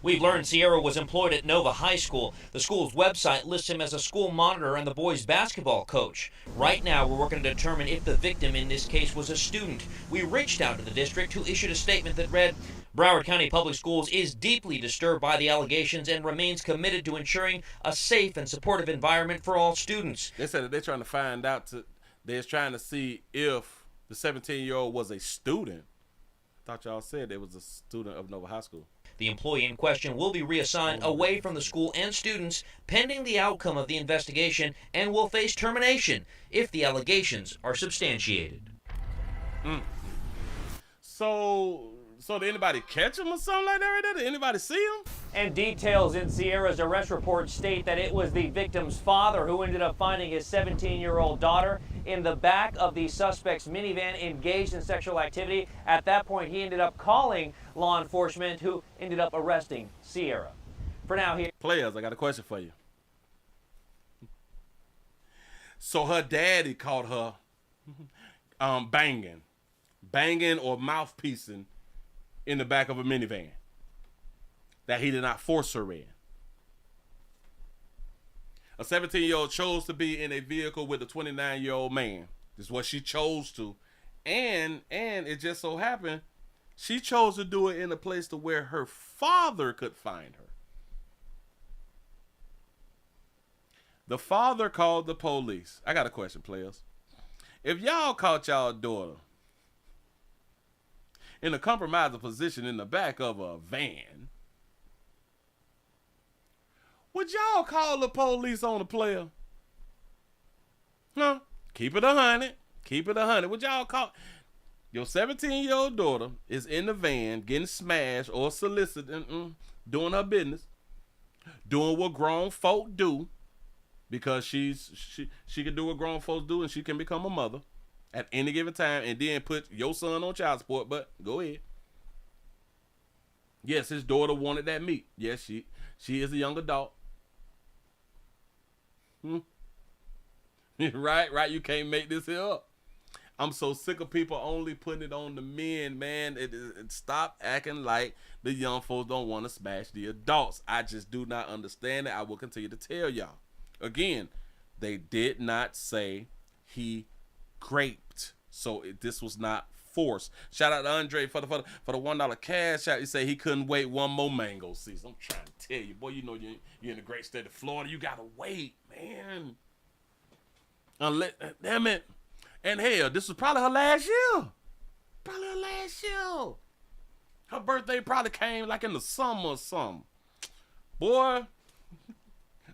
We've learned Sierra was employed at Nova High School. The school's website lists him as a school monitor and the boys' basketball coach. Right now, we're working to determine if the victim in this case was a student. We reached out to the district, who issued a statement that read, Broward County Public Schools is deeply disturbed by the allegations and remains committed to ensuring a safe and supportive environment for all students. They said that they're trying to find out, they're trying to see if the 17-year-old was a student. I thought y'all said it was a student of Nova High School. The employee in question will be reassigned away from the school and students pending the outcome of the investigation and will face termination if the allegations are substantiated. So did anybody catch him or something like that right there? Did anybody see him? And details in Sierra's arrest report state that it was the victim's father who ended up finding his 17-year-old daughter in the back of the suspect's minivan engaged in sexual activity. At that point, he ended up calling law enforcement, who ended up arresting Sierra. For now, here. Players, I got a question for you. So her daddy caught her banging or mouthpiecing in the back of a minivan that he did not force her in. A 17-year-old chose to be in a vehicle with a 29-year-old man. This is what she chose to. And it just so happened she chose to do it in a place to where her father could find her. The father called the police. I got a question, players. If y'all caught y'all daughter in a compromising position in the back of a van, would y'all call the police on the player? No. Keep it 100. Keep it 100. Would y'all call? Your 17-year-old daughter is in the van getting smashed or soliciting, doing her business, doing what grown folk do, because she can do what grown folks do and she can become a mother at any given time, and then put your son on child support. But go ahead. Yes, his daughter wanted that meat. Yes, she is a young adult. Right. You can't make this here up. I'm so sick of people only putting it on the men, man. It stop acting like the young folks don't want to smash the adults. I just do not understand it. I will continue to tell y'all. Again, they did not say he raped, so this was not forced. Shout out to Andre for the $1 cash out. He say he couldn't wait one more mango season. I'm trying to tell you, boy. You know you're in the great state of Florida. You gotta wait, man. Damn it. And hell, this was probably her last year. Her birthday probably came like in the summer or something. Boy,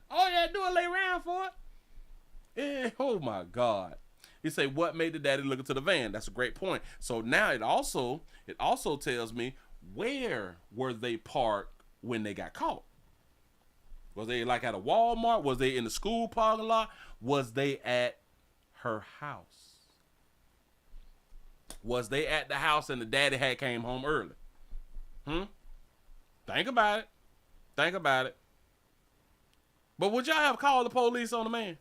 all you had to do is lay around for it. Yeah, oh my God. He say, what made the daddy look into the van? That's a great point. So now it also tells me where were they parked when they got caught? Was they like at a Walmart? Was they in the school parking lot? Was they at her house? Was they at the house and the daddy had came home early? Think about it. Think about it. But would y'all have called the police on the man?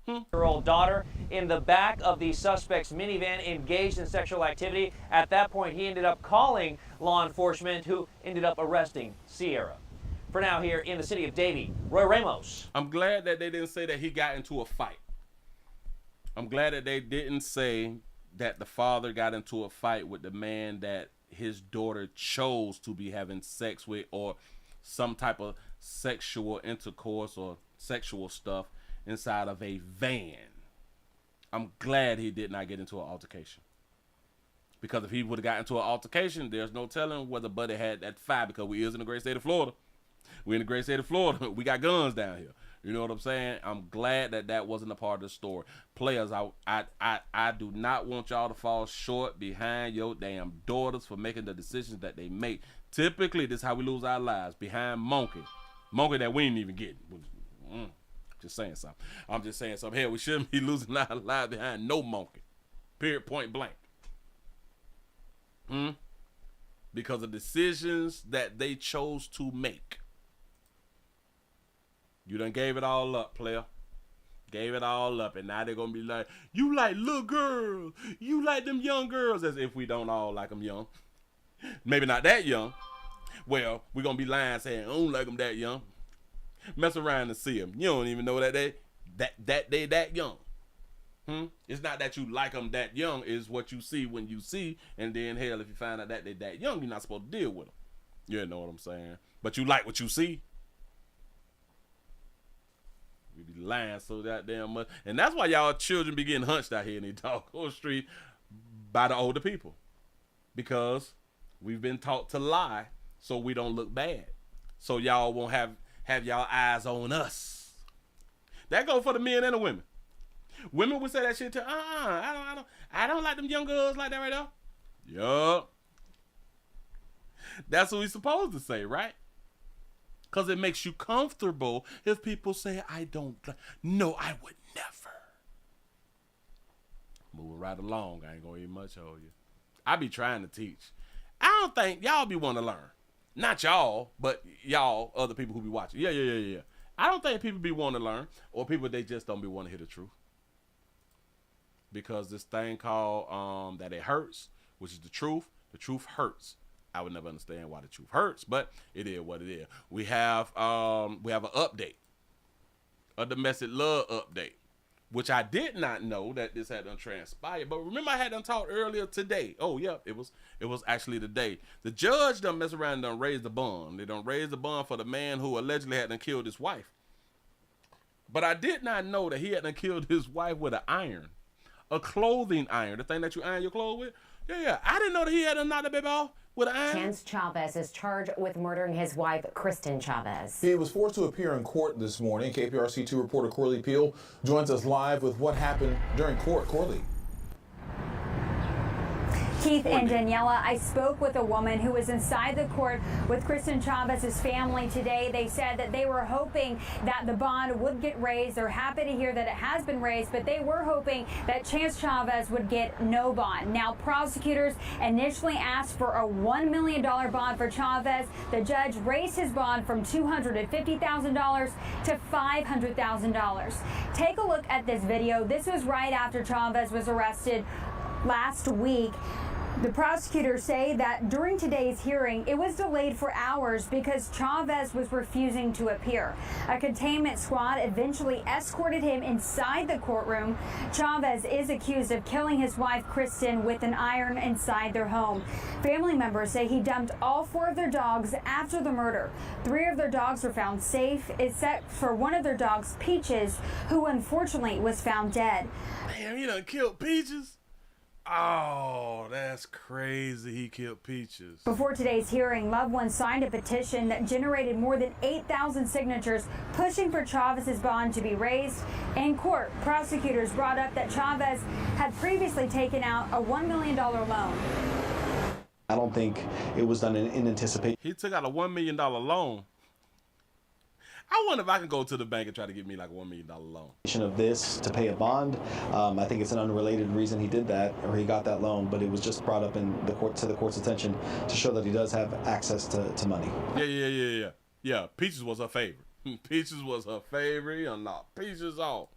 Year-old daughter in the back of the suspect's minivan engaged in sexual activity. At that point, he ended up calling law enforcement, who ended up arresting Sierra. For now, here in the city of Davie, Roy Ramos. I'm glad that they didn't say that he got into a fight. I'm glad that they didn't say that the father got into a fight with the man that his daughter chose to be having sex with, or some type of sexual intercourse or sexual stuff inside of a van. I'm glad he did not get into an altercation. Because if he would have got into an altercation, there's no telling whether Buddy had that fight, because we is in the great state of Florida. We're in the great state of Florida. We got guns down here. You know what I'm saying? I'm glad that that wasn't a part of the story. Players, I do not want y'all to fall short behind your damn daughters for making the decisions that they make. Typically, this is how we lose our lives, behind monkey that we ain't even getting. Just saying something. I'm just saying something. Hell, we shouldn't be losing our lives behind no monkey. Period, point blank. Because of decisions that they chose to make. You done gave it all up, player. Gave it all up, and now they're gonna be like, you like little girls, you like them young girls, as if we don't all like them young. Maybe not that young. Well, we're gonna be lying saying, I don't like them that young. Mess around and see them. You don't even know that they that young. It's not that you like them that young, it's what you see when you see, and then hell, if you find out that they that young, you're not supposed to deal with them. You know what I'm saying? But you like what you see. We be lying so goddamn much. And that's why y'all children be getting hunched out here in the doggone street by the older people. Because we've been taught to lie so we don't look bad. So y'all won't have y'all eyes on us. That go for the men and the women. Women would say that shit to I don't like them young girls like that right now. Yup. That's what we supposed to say, right? Because it makes you comfortable if people say, I don't. No, I would never. Moving right along. I ain't going to eat much of you. I be trying to teach. I don't think y'all be wanting to learn. Not y'all, but y'all, other people who be watching. Yeah. I don't think people be wanting to learn, or people, they just don't be wanting to hear the truth. Because this thing called that it hurts, which is the truth hurts. I would never understand why the truth hurts, but it is what it is. We have an update, a domestic love update, which I did not know that this had done transpired. But remember, I had done talked earlier today. Oh yeah, it was actually today. The judge done mess around and done raise the bond. They done raise the bond for the man who allegedly had done killed his wife. But I did not know that he had done killed his wife with an iron, a clothing iron, the thing that you iron your clothes with. Yeah. I didn't know that he had done knocked the baby off. Chance Chavez is charged with murdering his wife, Kristen Chavez. He was forced to appear in court this morning. KPRC2 reporter Corley Peel joins us live with what happened during court. Corley. Keith and Daniela, I spoke with a woman who was inside the court with Kristen Chavez's family today. They said that they were hoping that the bond would get raised. They're happy to hear that it has been raised, but they were hoping that Chance Chavez would get no bond. Now, prosecutors initially asked for a $1 million bond for Chavez. The judge raised his bond from $250,000 to $500,000. Take a look at this video. This was right after Chavez was arrested last week. The prosecutors say that during today's hearing, it was delayed for hours because Chavez was refusing to appear. A containment squad eventually escorted him inside the courtroom. Chavez is accused of killing his wife, Kristen, with an iron inside their home. Family members say he dumped all 4 of their dogs after the murder. 3 of their dogs were found safe, except for one of their dogs, Peaches, who unfortunately was found dead. Damn, he done killed Peaches? Oh, that's crazy. He killed Peaches. Before today's hearing, loved ones signed a petition that generated more than 8,000 signatures pushing for Chavez's bond to be raised. In court, prosecutors brought up that Chavez had previously taken out a $1 million loan. I don't think it was done in anticipation. He took out a $1 million loan. I wonder if I can go to the bank and try to get me like a $1 million loan. Of this to pay a bond. I think it's an unrelated reason he did that, or he got that loan, but it was just brought up in the court to the court's attention to show that he does have access to money. Yeah, Peaches was her favorite. Peaches was her favorite. Unlock Peaches off.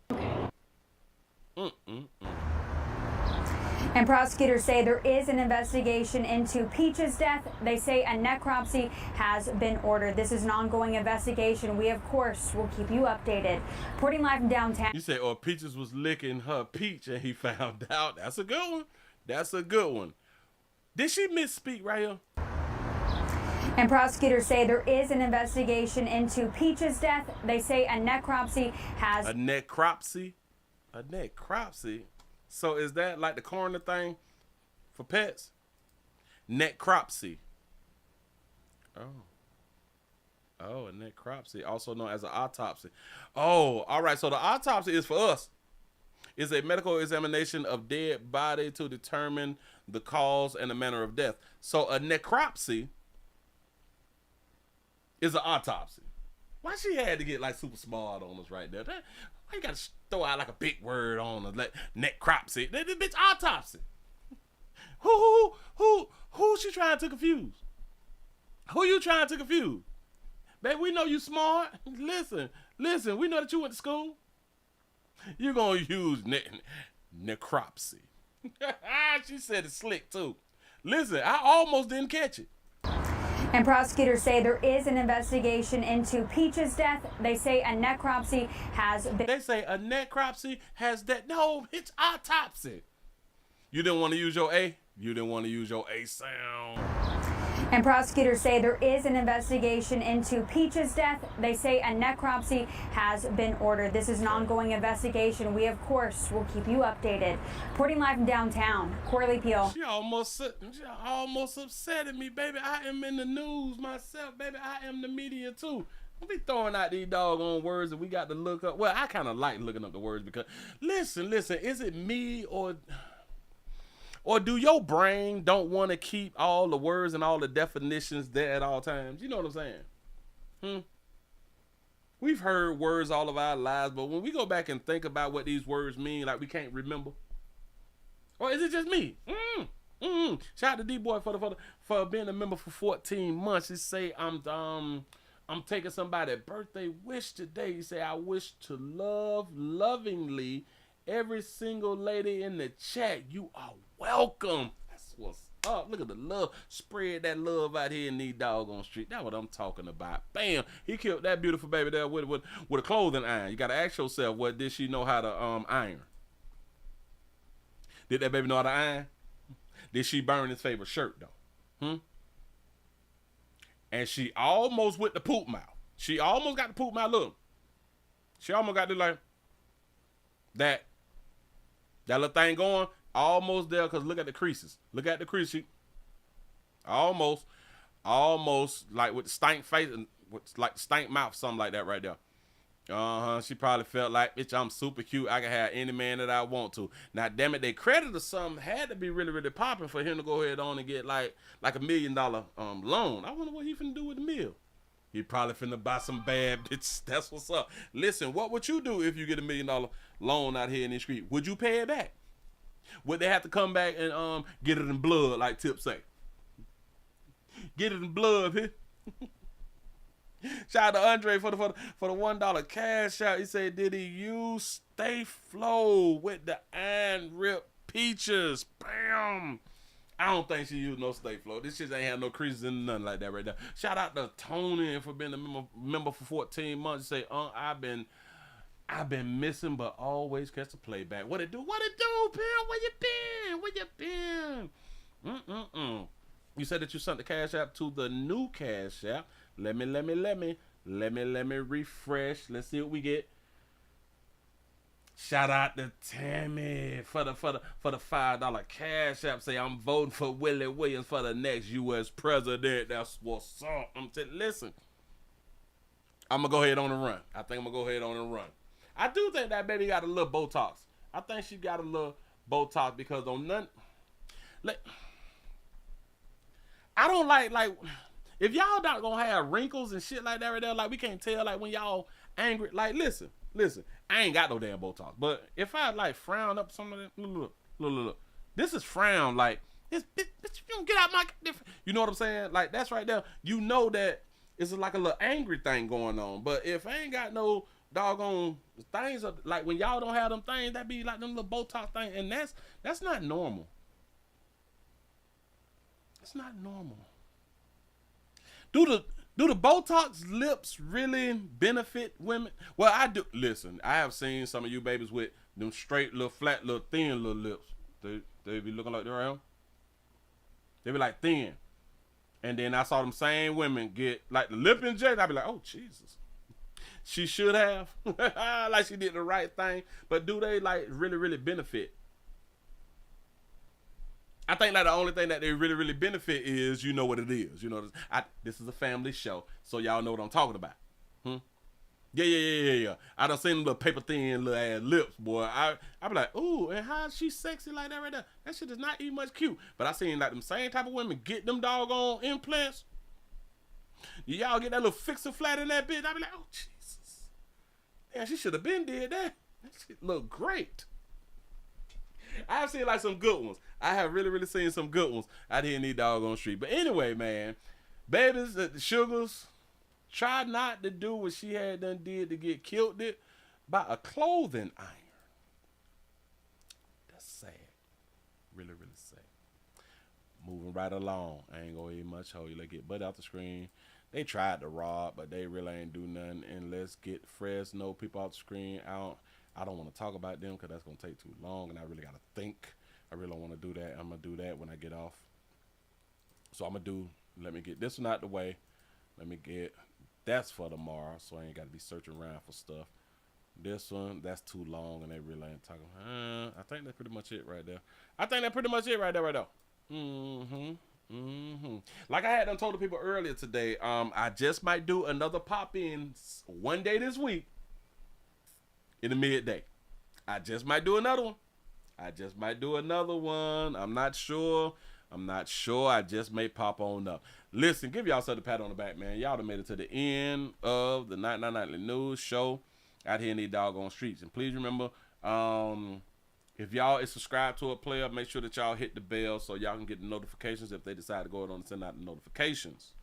And prosecutors say there is an investigation into Peach's death. They say a necropsy has been ordered. This is an ongoing investigation. We, of course, will keep you updated. Reporting live from downtown. You say, oh, Peaches was licking her peach and he found out. That's a good one. That's a good one. Did she misspeak right here? And prosecutors say there is an investigation into Peach's death. They say a necropsy has... A necropsy? A necropsy? So is that like the coroner thing for pets? Necropsy. Oh, a necropsy, also known as an autopsy. Oh, all right. So the autopsy is for us. It's a medical examination of dead body to determine the cause and the manner of death. So a necropsy is an autopsy. Why she had to get like super smart on us right there? Why you gotta throw out like a big word on us, like necropsy? This bitch autopsy. Who she trying to confuse? Who you trying to confuse? Baby, we know you smart. Listen, we know that you went to school. You're gonna use necropsy. She said it slick too. Listen, I almost didn't catch it. And prosecutors say there is an investigation into Peach's death. They say a necropsy has been... They say a necropsy has that... No, it's autopsy. You didn't want to use your A? You didn't want to use your A sound. And prosecutors say there is an investigation into Peach's death. They say a necropsy has been ordered. This is an ongoing investigation. We, of course, will keep you updated. Reporting live from downtown, Corley Peel. She almost upset at me, baby. I am in the news myself, baby. I am the media, too. Don't be throwing out these doggone words that we got to look up. Well, I kind of like looking up the words because, listen, is it me or do your brain don't want to keep all the words and all the definitions there at all times? You know what I'm saying? We've heard words all of our lives, but when we go back and think about what these words mean, like we can't remember. Or is it just me? Shout out to D-Boy for being a member for 14 months. He say, I'm taking somebody's birthday wish today. He say, I wish to love lovingly every single lady in the chat. You are welcome. That's what's up. Look at the love. Spread that love out here in these doggone street. That's what I'm talking about. Bam. He killed that beautiful baby there with a clothing iron. You got to ask yourself, what did she know how to iron? Did that baby know how to iron? Did she burn his favorite shirt though? And she almost with the poop mouth. She almost got the poop mouth. Look. She almost got the like that little thing going. Almost there, because look at the creases. Look at the creases. Almost like with the stank face and with like the stank mouth, something like that right there. She probably felt like, bitch, I'm super cute. I can have any man that I want to. Now, damn it, they credit or something had to be really, really popping for him to go ahead on and get like $1 million loan. I wonder what he finna do with the mill. He probably finna buy some bad bitches. That's what's up. Listen, what would you do if you get $1 million loan out here in the street? Would you pay it back? Would they have to come back and get it in blood, like Tip say? Get it in blood, here. Shout out to Andre for the $1 cash out. He said, did he use Stay Flow with the iron rip peaches? Bam. I don't think she used no Stay Flow. This shit ain't had no creases in nothing like that right there. Shout out to Tony for being a member for 14 months. He say, I've been missing, but always catch the playback. What it do? What it do, pimp? Where you been? You said that you sent the cash app to the new cash app. Let me refresh. Let's see what we get. Shout out to Tammy for the $5 cash app. Say I'm voting for Willie Williams for the next U.S. president. That's what's up. Listen, I'm gonna go ahead on the run. I think I'm gonna go ahead on the run. I do think that baby got a little Botox. I think she got a little Botox because on none. I don't like if y'all not gonna have wrinkles and shit like that right there, like we can't tell like when y'all angry. Like listen, I ain't got no damn Botox, but if I like frown up some of that, look, this is frown like this bitch, you don't get out my different. You know what I'm saying? Like that's right there. You know that it's like a little angry thing going on. But if I ain't got no doggone things like when y'all don't have them things, that be like them little Botox thing, and that's not normal. It's not normal. Do the Botox lips really benefit women? Well, I do. Listen, I have seen some of you babies with them straight little flat little thin little lips. They be looking like they're around. They be like thin. And then I saw them same women get like the lip injection. I be like, oh Jesus. She should have. Like she did the right thing. But do they like really, really benefit? I think like the only thing that they really, really benefit is you know what it is. You know, this is a family show, so y'all know what I'm talking about. Yeah. I done seen them little paper thin little ass lips, boy. I be like, ooh, and how is she sexy like that right there? That shit is not even much cute. But I seen like them same type of women get them doggone implants. Y'all get that little fixer flat in that bitch. I be like, oh Jesus. Damn, she should have been did that. That shit look great. I have seen like some good ones. I have really, really seen some good ones out here in these doggone street. But anyway, man, babies, the sugars, try not to do what she had done did to get killed it by a clothing iron. That's sad. Really, really sad. Moving right along. I ain't gonna eat much hold you. Let's get butt out the screen. They tried to rob, but they really ain't do nothing. And let's get Fresno people out the screen out. I don't want to talk about them because that's going to take too long, and I really got to think. I really don't want to do that. I'm going to do that when I get off. So I'm going to let me get this one out the way. Let me get, that's for tomorrow, so I ain't got to be searching around for stuff. This one, that's too long, and they really ain't talking. I think that's pretty much it right there. Like I had done told the people earlier today, I just might do another pop-in one day this week. In the midday. I just might do another one. I'm not sure. I just may pop on up. Listen, give y'all a pat on the back, man. Y'all done made it to the end of the 99 Nightly News show out here in these doggone streets. And please remember, if y'all is subscribed to a player, make sure that y'all hit the bell so y'all can get the notifications if they decide to go on and send out the notifications.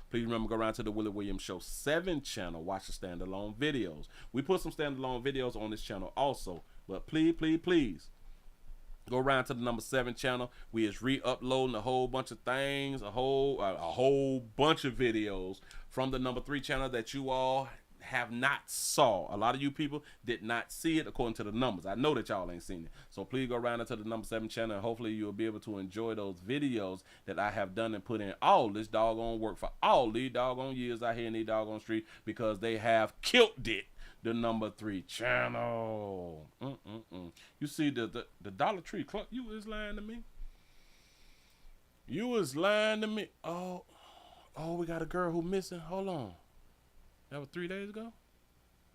Please remember, go around to the Willie Williams Show 7 channel. Watch the standalone videos. We put some standalone videos on this channel also. But please, go around to the number 7 channel. We is re-uploading a whole bunch of things, a whole bunch of videos from the number 3 channel that you all have not saw. A lot of you people did not see it according to the numbers. I know that y'all ain't seen it. So please go around into the number 7 channel, and hopefully you'll be able to enjoy those videos that I have done and put in all this doggone work for all these doggone years out here in these doggone street, because they have killed it. The number 3 channel. You see the Dollar Tree Club. You was lying to me. Oh, we got a girl who missing. Hold on. That was 3 days ago?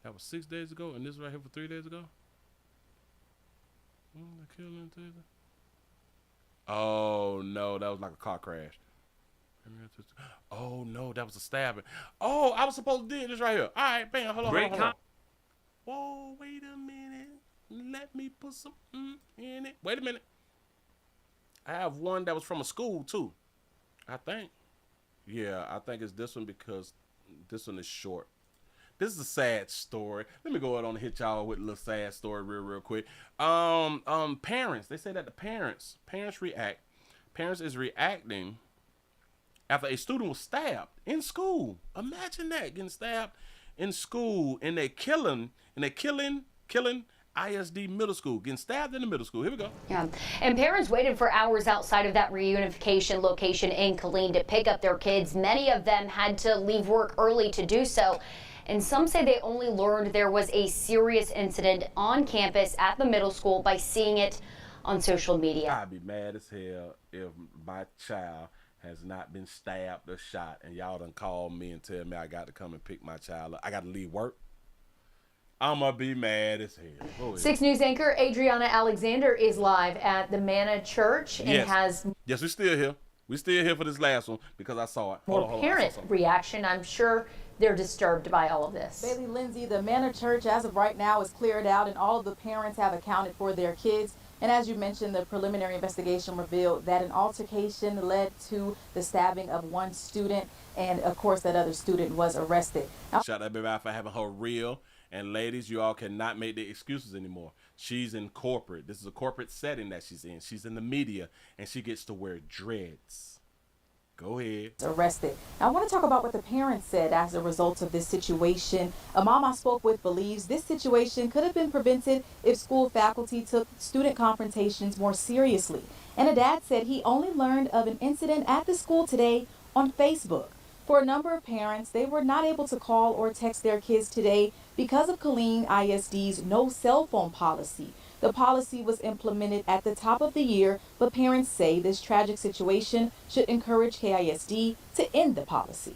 That was 6 days ago, and this right here for 3 days ago? Oh, no, that was like a car crash. Oh, no, that was a stabbing. Oh, I was supposed to do this right here. All right, bam, hold on. Whoa, wait a minute. Let me put some in it. Wait a minute. I have one that was from a school, too. I think. Yeah, I think it's this one because this one is short. This is a sad story. Let me go ahead on and hit y'all with a little sad story real quick. Parents, they say that the parents is reacting after a student was stabbed in school. Imagine that, getting stabbed in school, and they killing ISD middle school, getting stabbed in the middle school. Here we go. Yeah, and parents waited for hours outside of that reunification location in Killeen to pick up their kids. Many of them had to leave work early to do so. And some say they only learned there was a serious incident on campus at the middle school by seeing it on social media. I'd be mad as hell if my child has not been stabbed or shot, and y'all done call me and tell me I got to come and pick my child up. I got to leave work. I'm going to be mad as hell. 6 News anchor Adriana Alexander is live at the Manna Church and has... Yes, we're still here. We still here for this last one because I saw it. More parent reaction. I'm sure they're disturbed by all of this. Bailey Lindsay, the Manor Church as of right now is cleared out and all of the parents have accounted for their kids. And as you mentioned, the preliminary investigation revealed that an altercation led to the stabbing of one student, and of course that other student was arrested. Shout out to everybody for having her real. And ladies, you all cannot make the excuses anymore. She's in corporate. This is a corporate setting that she's in. She's in the media, and she gets to wear dreads. Go ahead. Arrested. Now, I want to talk about what the parents said as a result of this situation. A mom I spoke with believes this situation could have been prevented if school faculty took student confrontations more seriously. And a dad said he only learned of an incident at the school today on Facebook. For a number of parents, they were not able to call or text their kids today because of Killeen ISD's no cell phone policy. The policy was implemented at the top of the year, but parents say this tragic situation should encourage KISD to end the policy.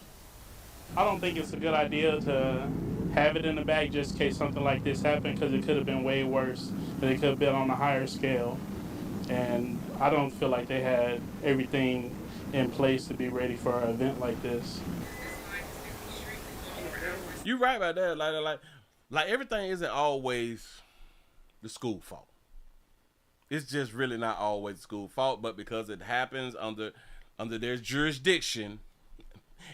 I don't think it's a good idea to have it in the bag just in case something like this happened, because it could have been way worse, but it could have been on a higher scale. And I don't feel like they had everything in place to be ready for an event like this. You're right about that. Like everything isn't always the school fault. It's just really not always the school fault, but because it happens under their jurisdiction,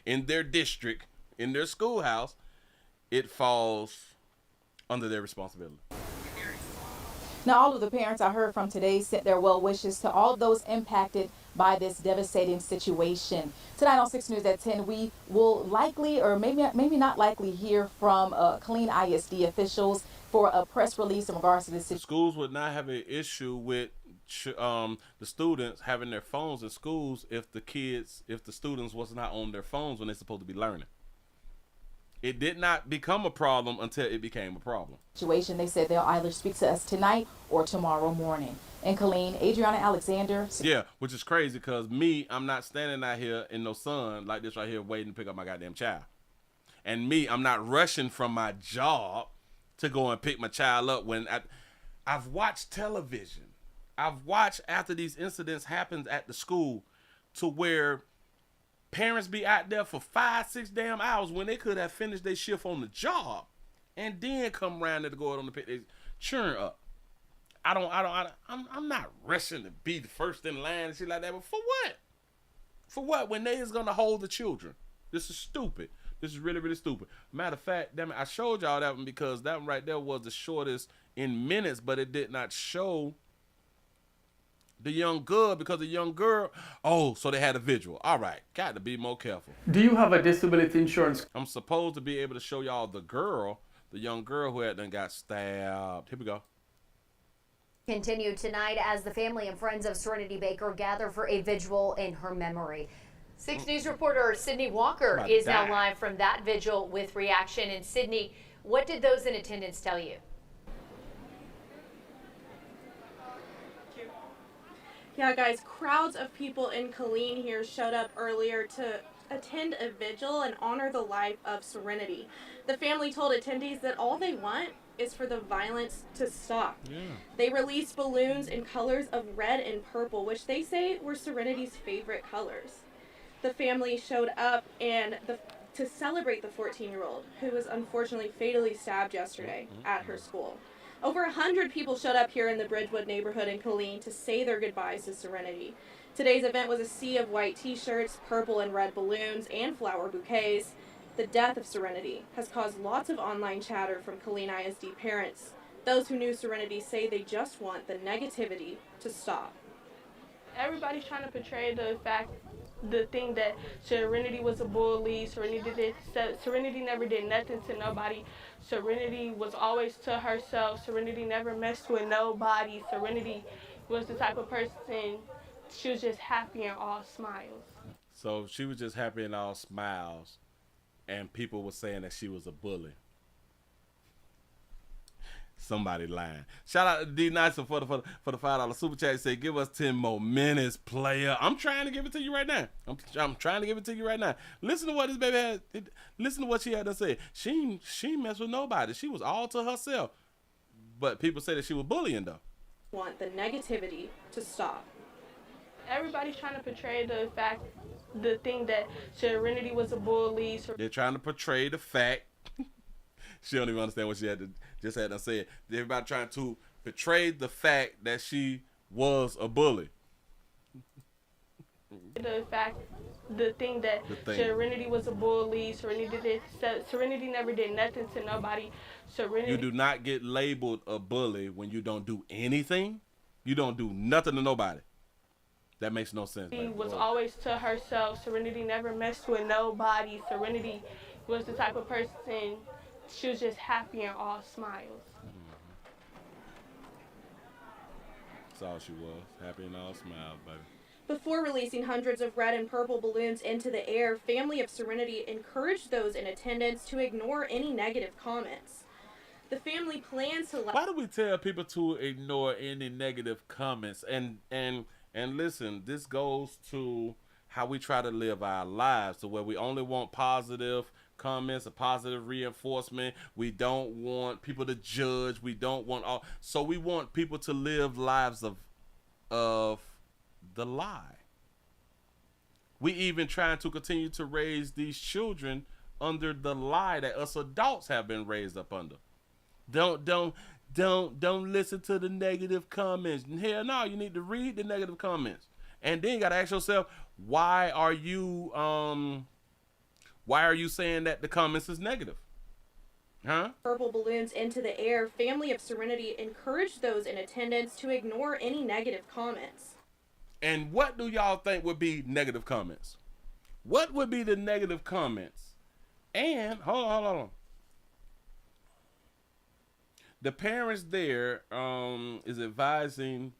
in their district, in their schoolhouse, it falls under their responsibility. Now, all of the parents I heard from today sent their well wishes to all of those impacted by this devastating situation. Tonight on 6 News at 10, we will likely, or maybe not likely, hear from Killeen ISD officials for a press release in regards to this situation. Schools would not have an issue with the students having their phones in schools if the students was not on their phones when they're supposed to be learning. It did not become a problem until it became a problem. Situation. They said they'll either speak to us tonight or tomorrow morning. In Killeen, Adriana Alexander. Yeah, which is crazy because I'm not standing out here in no sun like this right here waiting to pick up my goddamn child. And I'm not rushing from my job to go and pick my child up when I've watched television. I've watched after these incidents happen at the school to where parents be out there for 5-6 damn hours when they could have finished their shift on the job and then come around there to go out on the pick they churn up. I'm not rushing to be the first in line and shit like that, but for what? For what? When they is gonna hold the children. This is stupid. This is really, really stupid. Matter of fact, damn it, I showed y'all that one because that one right there was the shortest in minutes, but it did not show the young girl because the young girl, so they had a Vigil. All right, got to be more careful. Do you have a disability insurance? I'm supposed to be able to show y'all the young girl who had done got stabbed. Here we go. Continue tonight as the family and friends of Serenity Baker gather for a vigil in her memory. 6 News reporter Sydney Walker is now live from that vigil with reaction. And Sydney, what did those in attendance tell you? Yeah, guys, crowds of people in Killeen here showed up earlier to attend a vigil and honor the life of Serenity. The family told attendees that all they want is for the violence to stop. Yeah. They released balloons in colors of red and purple, which they say were Serenity's favorite colors. The family showed up to celebrate the 14-year-old who was unfortunately fatally stabbed yesterday at her school. Over 100 people showed up here in the Bridgewood neighborhood in Killeen to say their goodbyes to Serenity. Today's event was a sea of white t-shirts, purple and red balloons, and flower bouquets. The death of Serenity has caused lots of online chatter from Killeen ISD parents. Those who knew Serenity say they just want the negativity to stop. Everybody's trying to portray the thing that Serenity was a bully. Serenity never did nothing to nobody. Serenity was always to herself. Serenity never messed with nobody. Serenity was the type of person, she was just happy and all smiles. So she was just happy and all smiles, and people were saying that she was a bully. Somebody lying. Shout out to D Nyson for the $5 super chat. He said, "Give us 10 more minutes, player." I'm trying to give it to you right now. I'm trying to give it to you right now. Listen to what this baby had. Listen to what she had to say. She messed with nobody. She was all to herself. But people say that she was bullying though. Want the negativity to stop. everybody's trying to portray the thing that Serenity was a bully. They're trying to portray the fact. She don't even understand what she had to say it. Everybody trying to portray the fact that she was a bully. The thing that Serenity was a bully. Serenity never did nothing to nobody. You do not get labeled a bully when you don't do anything. You don't do nothing to nobody. That makes no sense. She was always to herself. Serenity never messed with nobody. Serenity was the type of person, she was just happy and all smiles. That's all she was, happy and all smiles, baby. Before releasing hundreds of red and purple balloons into the air, family of Serenity encouraged those in attendance to ignore any negative comments. The family plans to... Why do we tell people to ignore any negative comments? And listen, this goes to how we try to live our lives, to where we only want positive comments, a positive reinforcement. We don't want people to judge. We don't want all. So we want people to live lives of the lie. We even trying to continue to raise these children under the lie that us adults have been raised up under. Don't listen to the negative comments. Hell no, you need to read the negative comments. And then you gotta ask yourself, why are you saying that the comments is negative? Huh? Purple balloons into the air, family of Serenity encouraged those in attendance to ignore any negative comments. And what do y'all think would be negative comments? What would be the negative comments? And hold on. The parents there is advising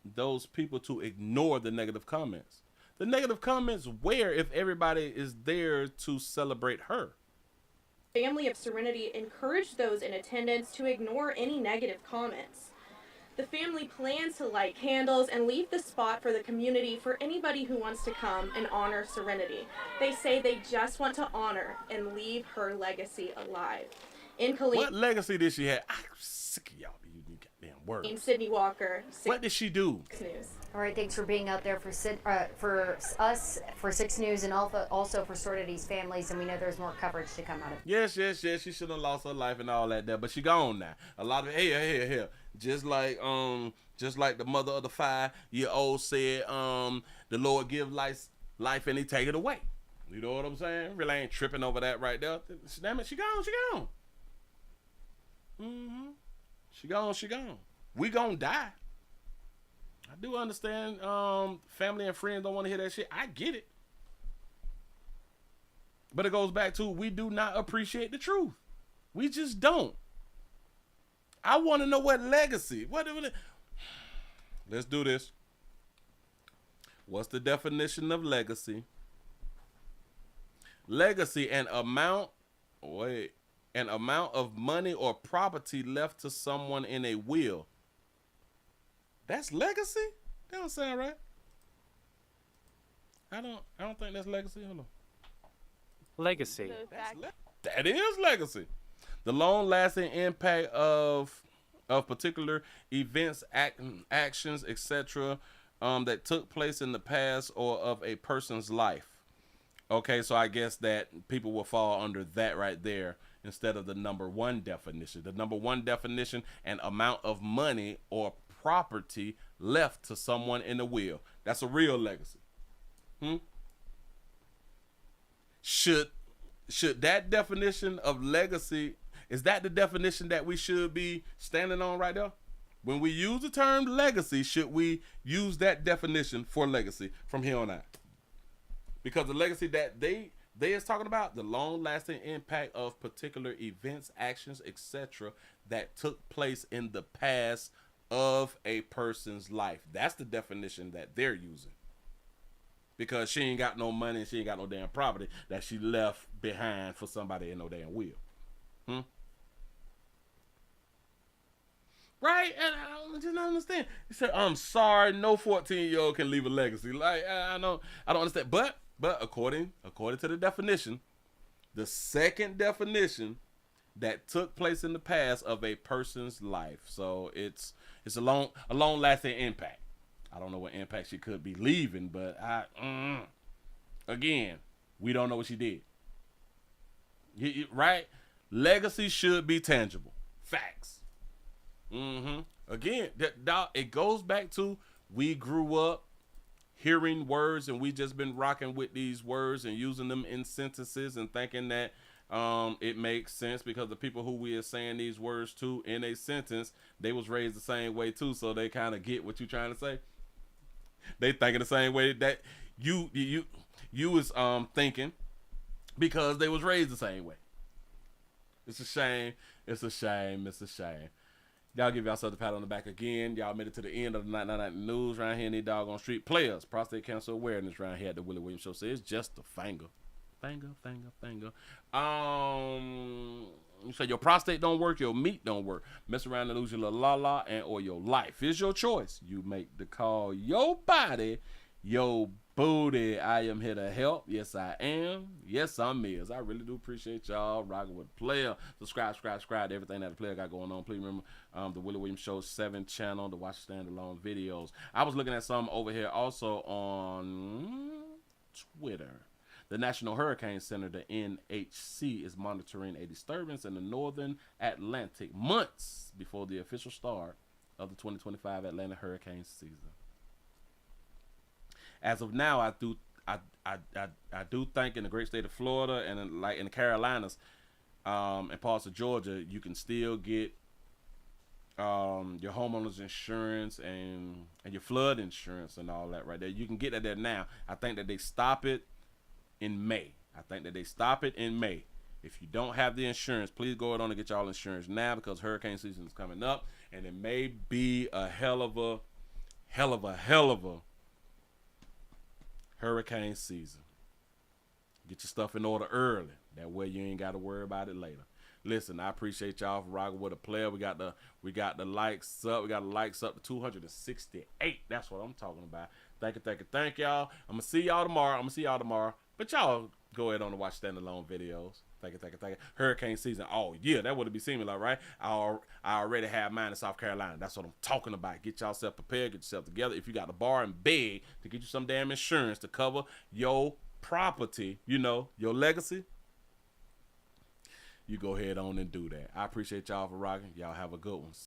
those people to ignore the negative comments. The negative comments where if everybody is there to celebrate her? Family of Serenity encouraged those in attendance to ignore any negative comments. The family plans to light candles and leave the spot for the community for anybody who wants to come and honor Serenity. They say they just want to honor and leave her legacy alive. In Killeen, what legacy did she have? I'm sick of y'all using goddamn words. Sydney Walker. What did she do? 6 News. All right, thanks for being out there for us, for 6 News, and also for Serenity's families. And we know there's more coverage to come out of it. Yes. She should have lost her life and all that there, but she gone now. A lot of here. Just like the mother of the 5-year-old said, the Lord give life and He take it away. You know what I'm saying? Really ain't tripping over that right there. Damn it, she gone. She gone. We gonna die. I do understand family and friends don't want to hear that shit. I get it. But it goes back to, we do not appreciate the truth. We just don't. I want to know what legacy. Let's do this. What's the definition of legacy? Legacy, an amount of money or property left to someone in a will. That's legacy? That don't sound right. I don't think that's legacy. Hold on. Legacy. That is legacy. The long-lasting impact of particular events, actions, etc., that took place in the past or of a person's life. Okay, so I guess that people will fall under that right there instead of the number one definition. The number one definition, an amount of money or property left to someone in a will. That's a real legacy. Should that definition of legacy, is that the definition that we should be standing on right there? When we use the term legacy, should we use that definition for legacy from here on out? Because the legacy that they is talking about, the long-lasting impact of particular events, actions, etc., that took place in the past of a person's life. That's the definition that they're using. Because she ain't got no money and she ain't got no damn property that she left behind for somebody in no damn will. Right? And I just don't understand. He said, I'm sorry, no 14-year-old can leave a legacy. Like, I don't understand. But according to the definition, the second definition that took place in the past of a person's life. So it's a long lasting impact. I don't know what impact she could be leaving, but again, we don't know what she did. Right? Legacy should be tangible. Facts. Again, it goes back to we grew up hearing words and we just been rocking with these words and using them in sentences and thinking that it makes sense because the people who we are saying these words to in a sentence, they was raised the same way too, so they kind of get what you're trying to say. They thinking the same way that you was thinking because they was raised the same way. It's a shame. It's a shame. It's a shame. Y'all give yourself a pat on the back again. Y'all made it to the end of the night news around here in these doggone street. Players, prostate cancer awareness around here at the Willie Williams Show says it's just a finger. You say your prostate don't work, your meat don't work. Mess around and lose your little la-la and or your life. It's your choice. You make the call. Your body, your booty. I am here to help. Yes, I am. Yes, I'm Mills. I really do appreciate y'all rocking with the player. Subscribe to everything that the player got going on. Please remember the Willie Williams Show 7 channel to watch standalone videos. I was looking at some over here also on Twitter. The National Hurricane Center, the NHC, is monitoring a disturbance in the northern Atlantic months before the official start of the 2025 Atlantic hurricane season. As of now, I do think in the great state of Florida and in the Carolinas and parts of Georgia, you can still get your homeowner's insurance and your flood insurance and all that right there. You can get that there now. I think that they stop it in May. If you don't have the insurance, please go ahead on and get y'all insurance now because hurricane season is coming up and it may be a hell of a hurricane season. Get your stuff in order early. That way you ain't got to worry about it later. Listen, I appreciate y'all for rocking with a player. We got the likes up. We got the likes up to 268. That's what I'm talking about. Thank y'all. I'm gonna see y'all tomorrow. But y'all go ahead on and watch standalone videos. Thank you. Hurricane season. Oh yeah, that would be similar, right? I already have mine in South Carolina. That's what I'm talking about. Get yourself prepared. Get yourself together. If you got to borrow and beg to get you some damn insurance to cover your property, your legacy, you go ahead on and do that. I appreciate y'all for rocking. Y'all have a good one.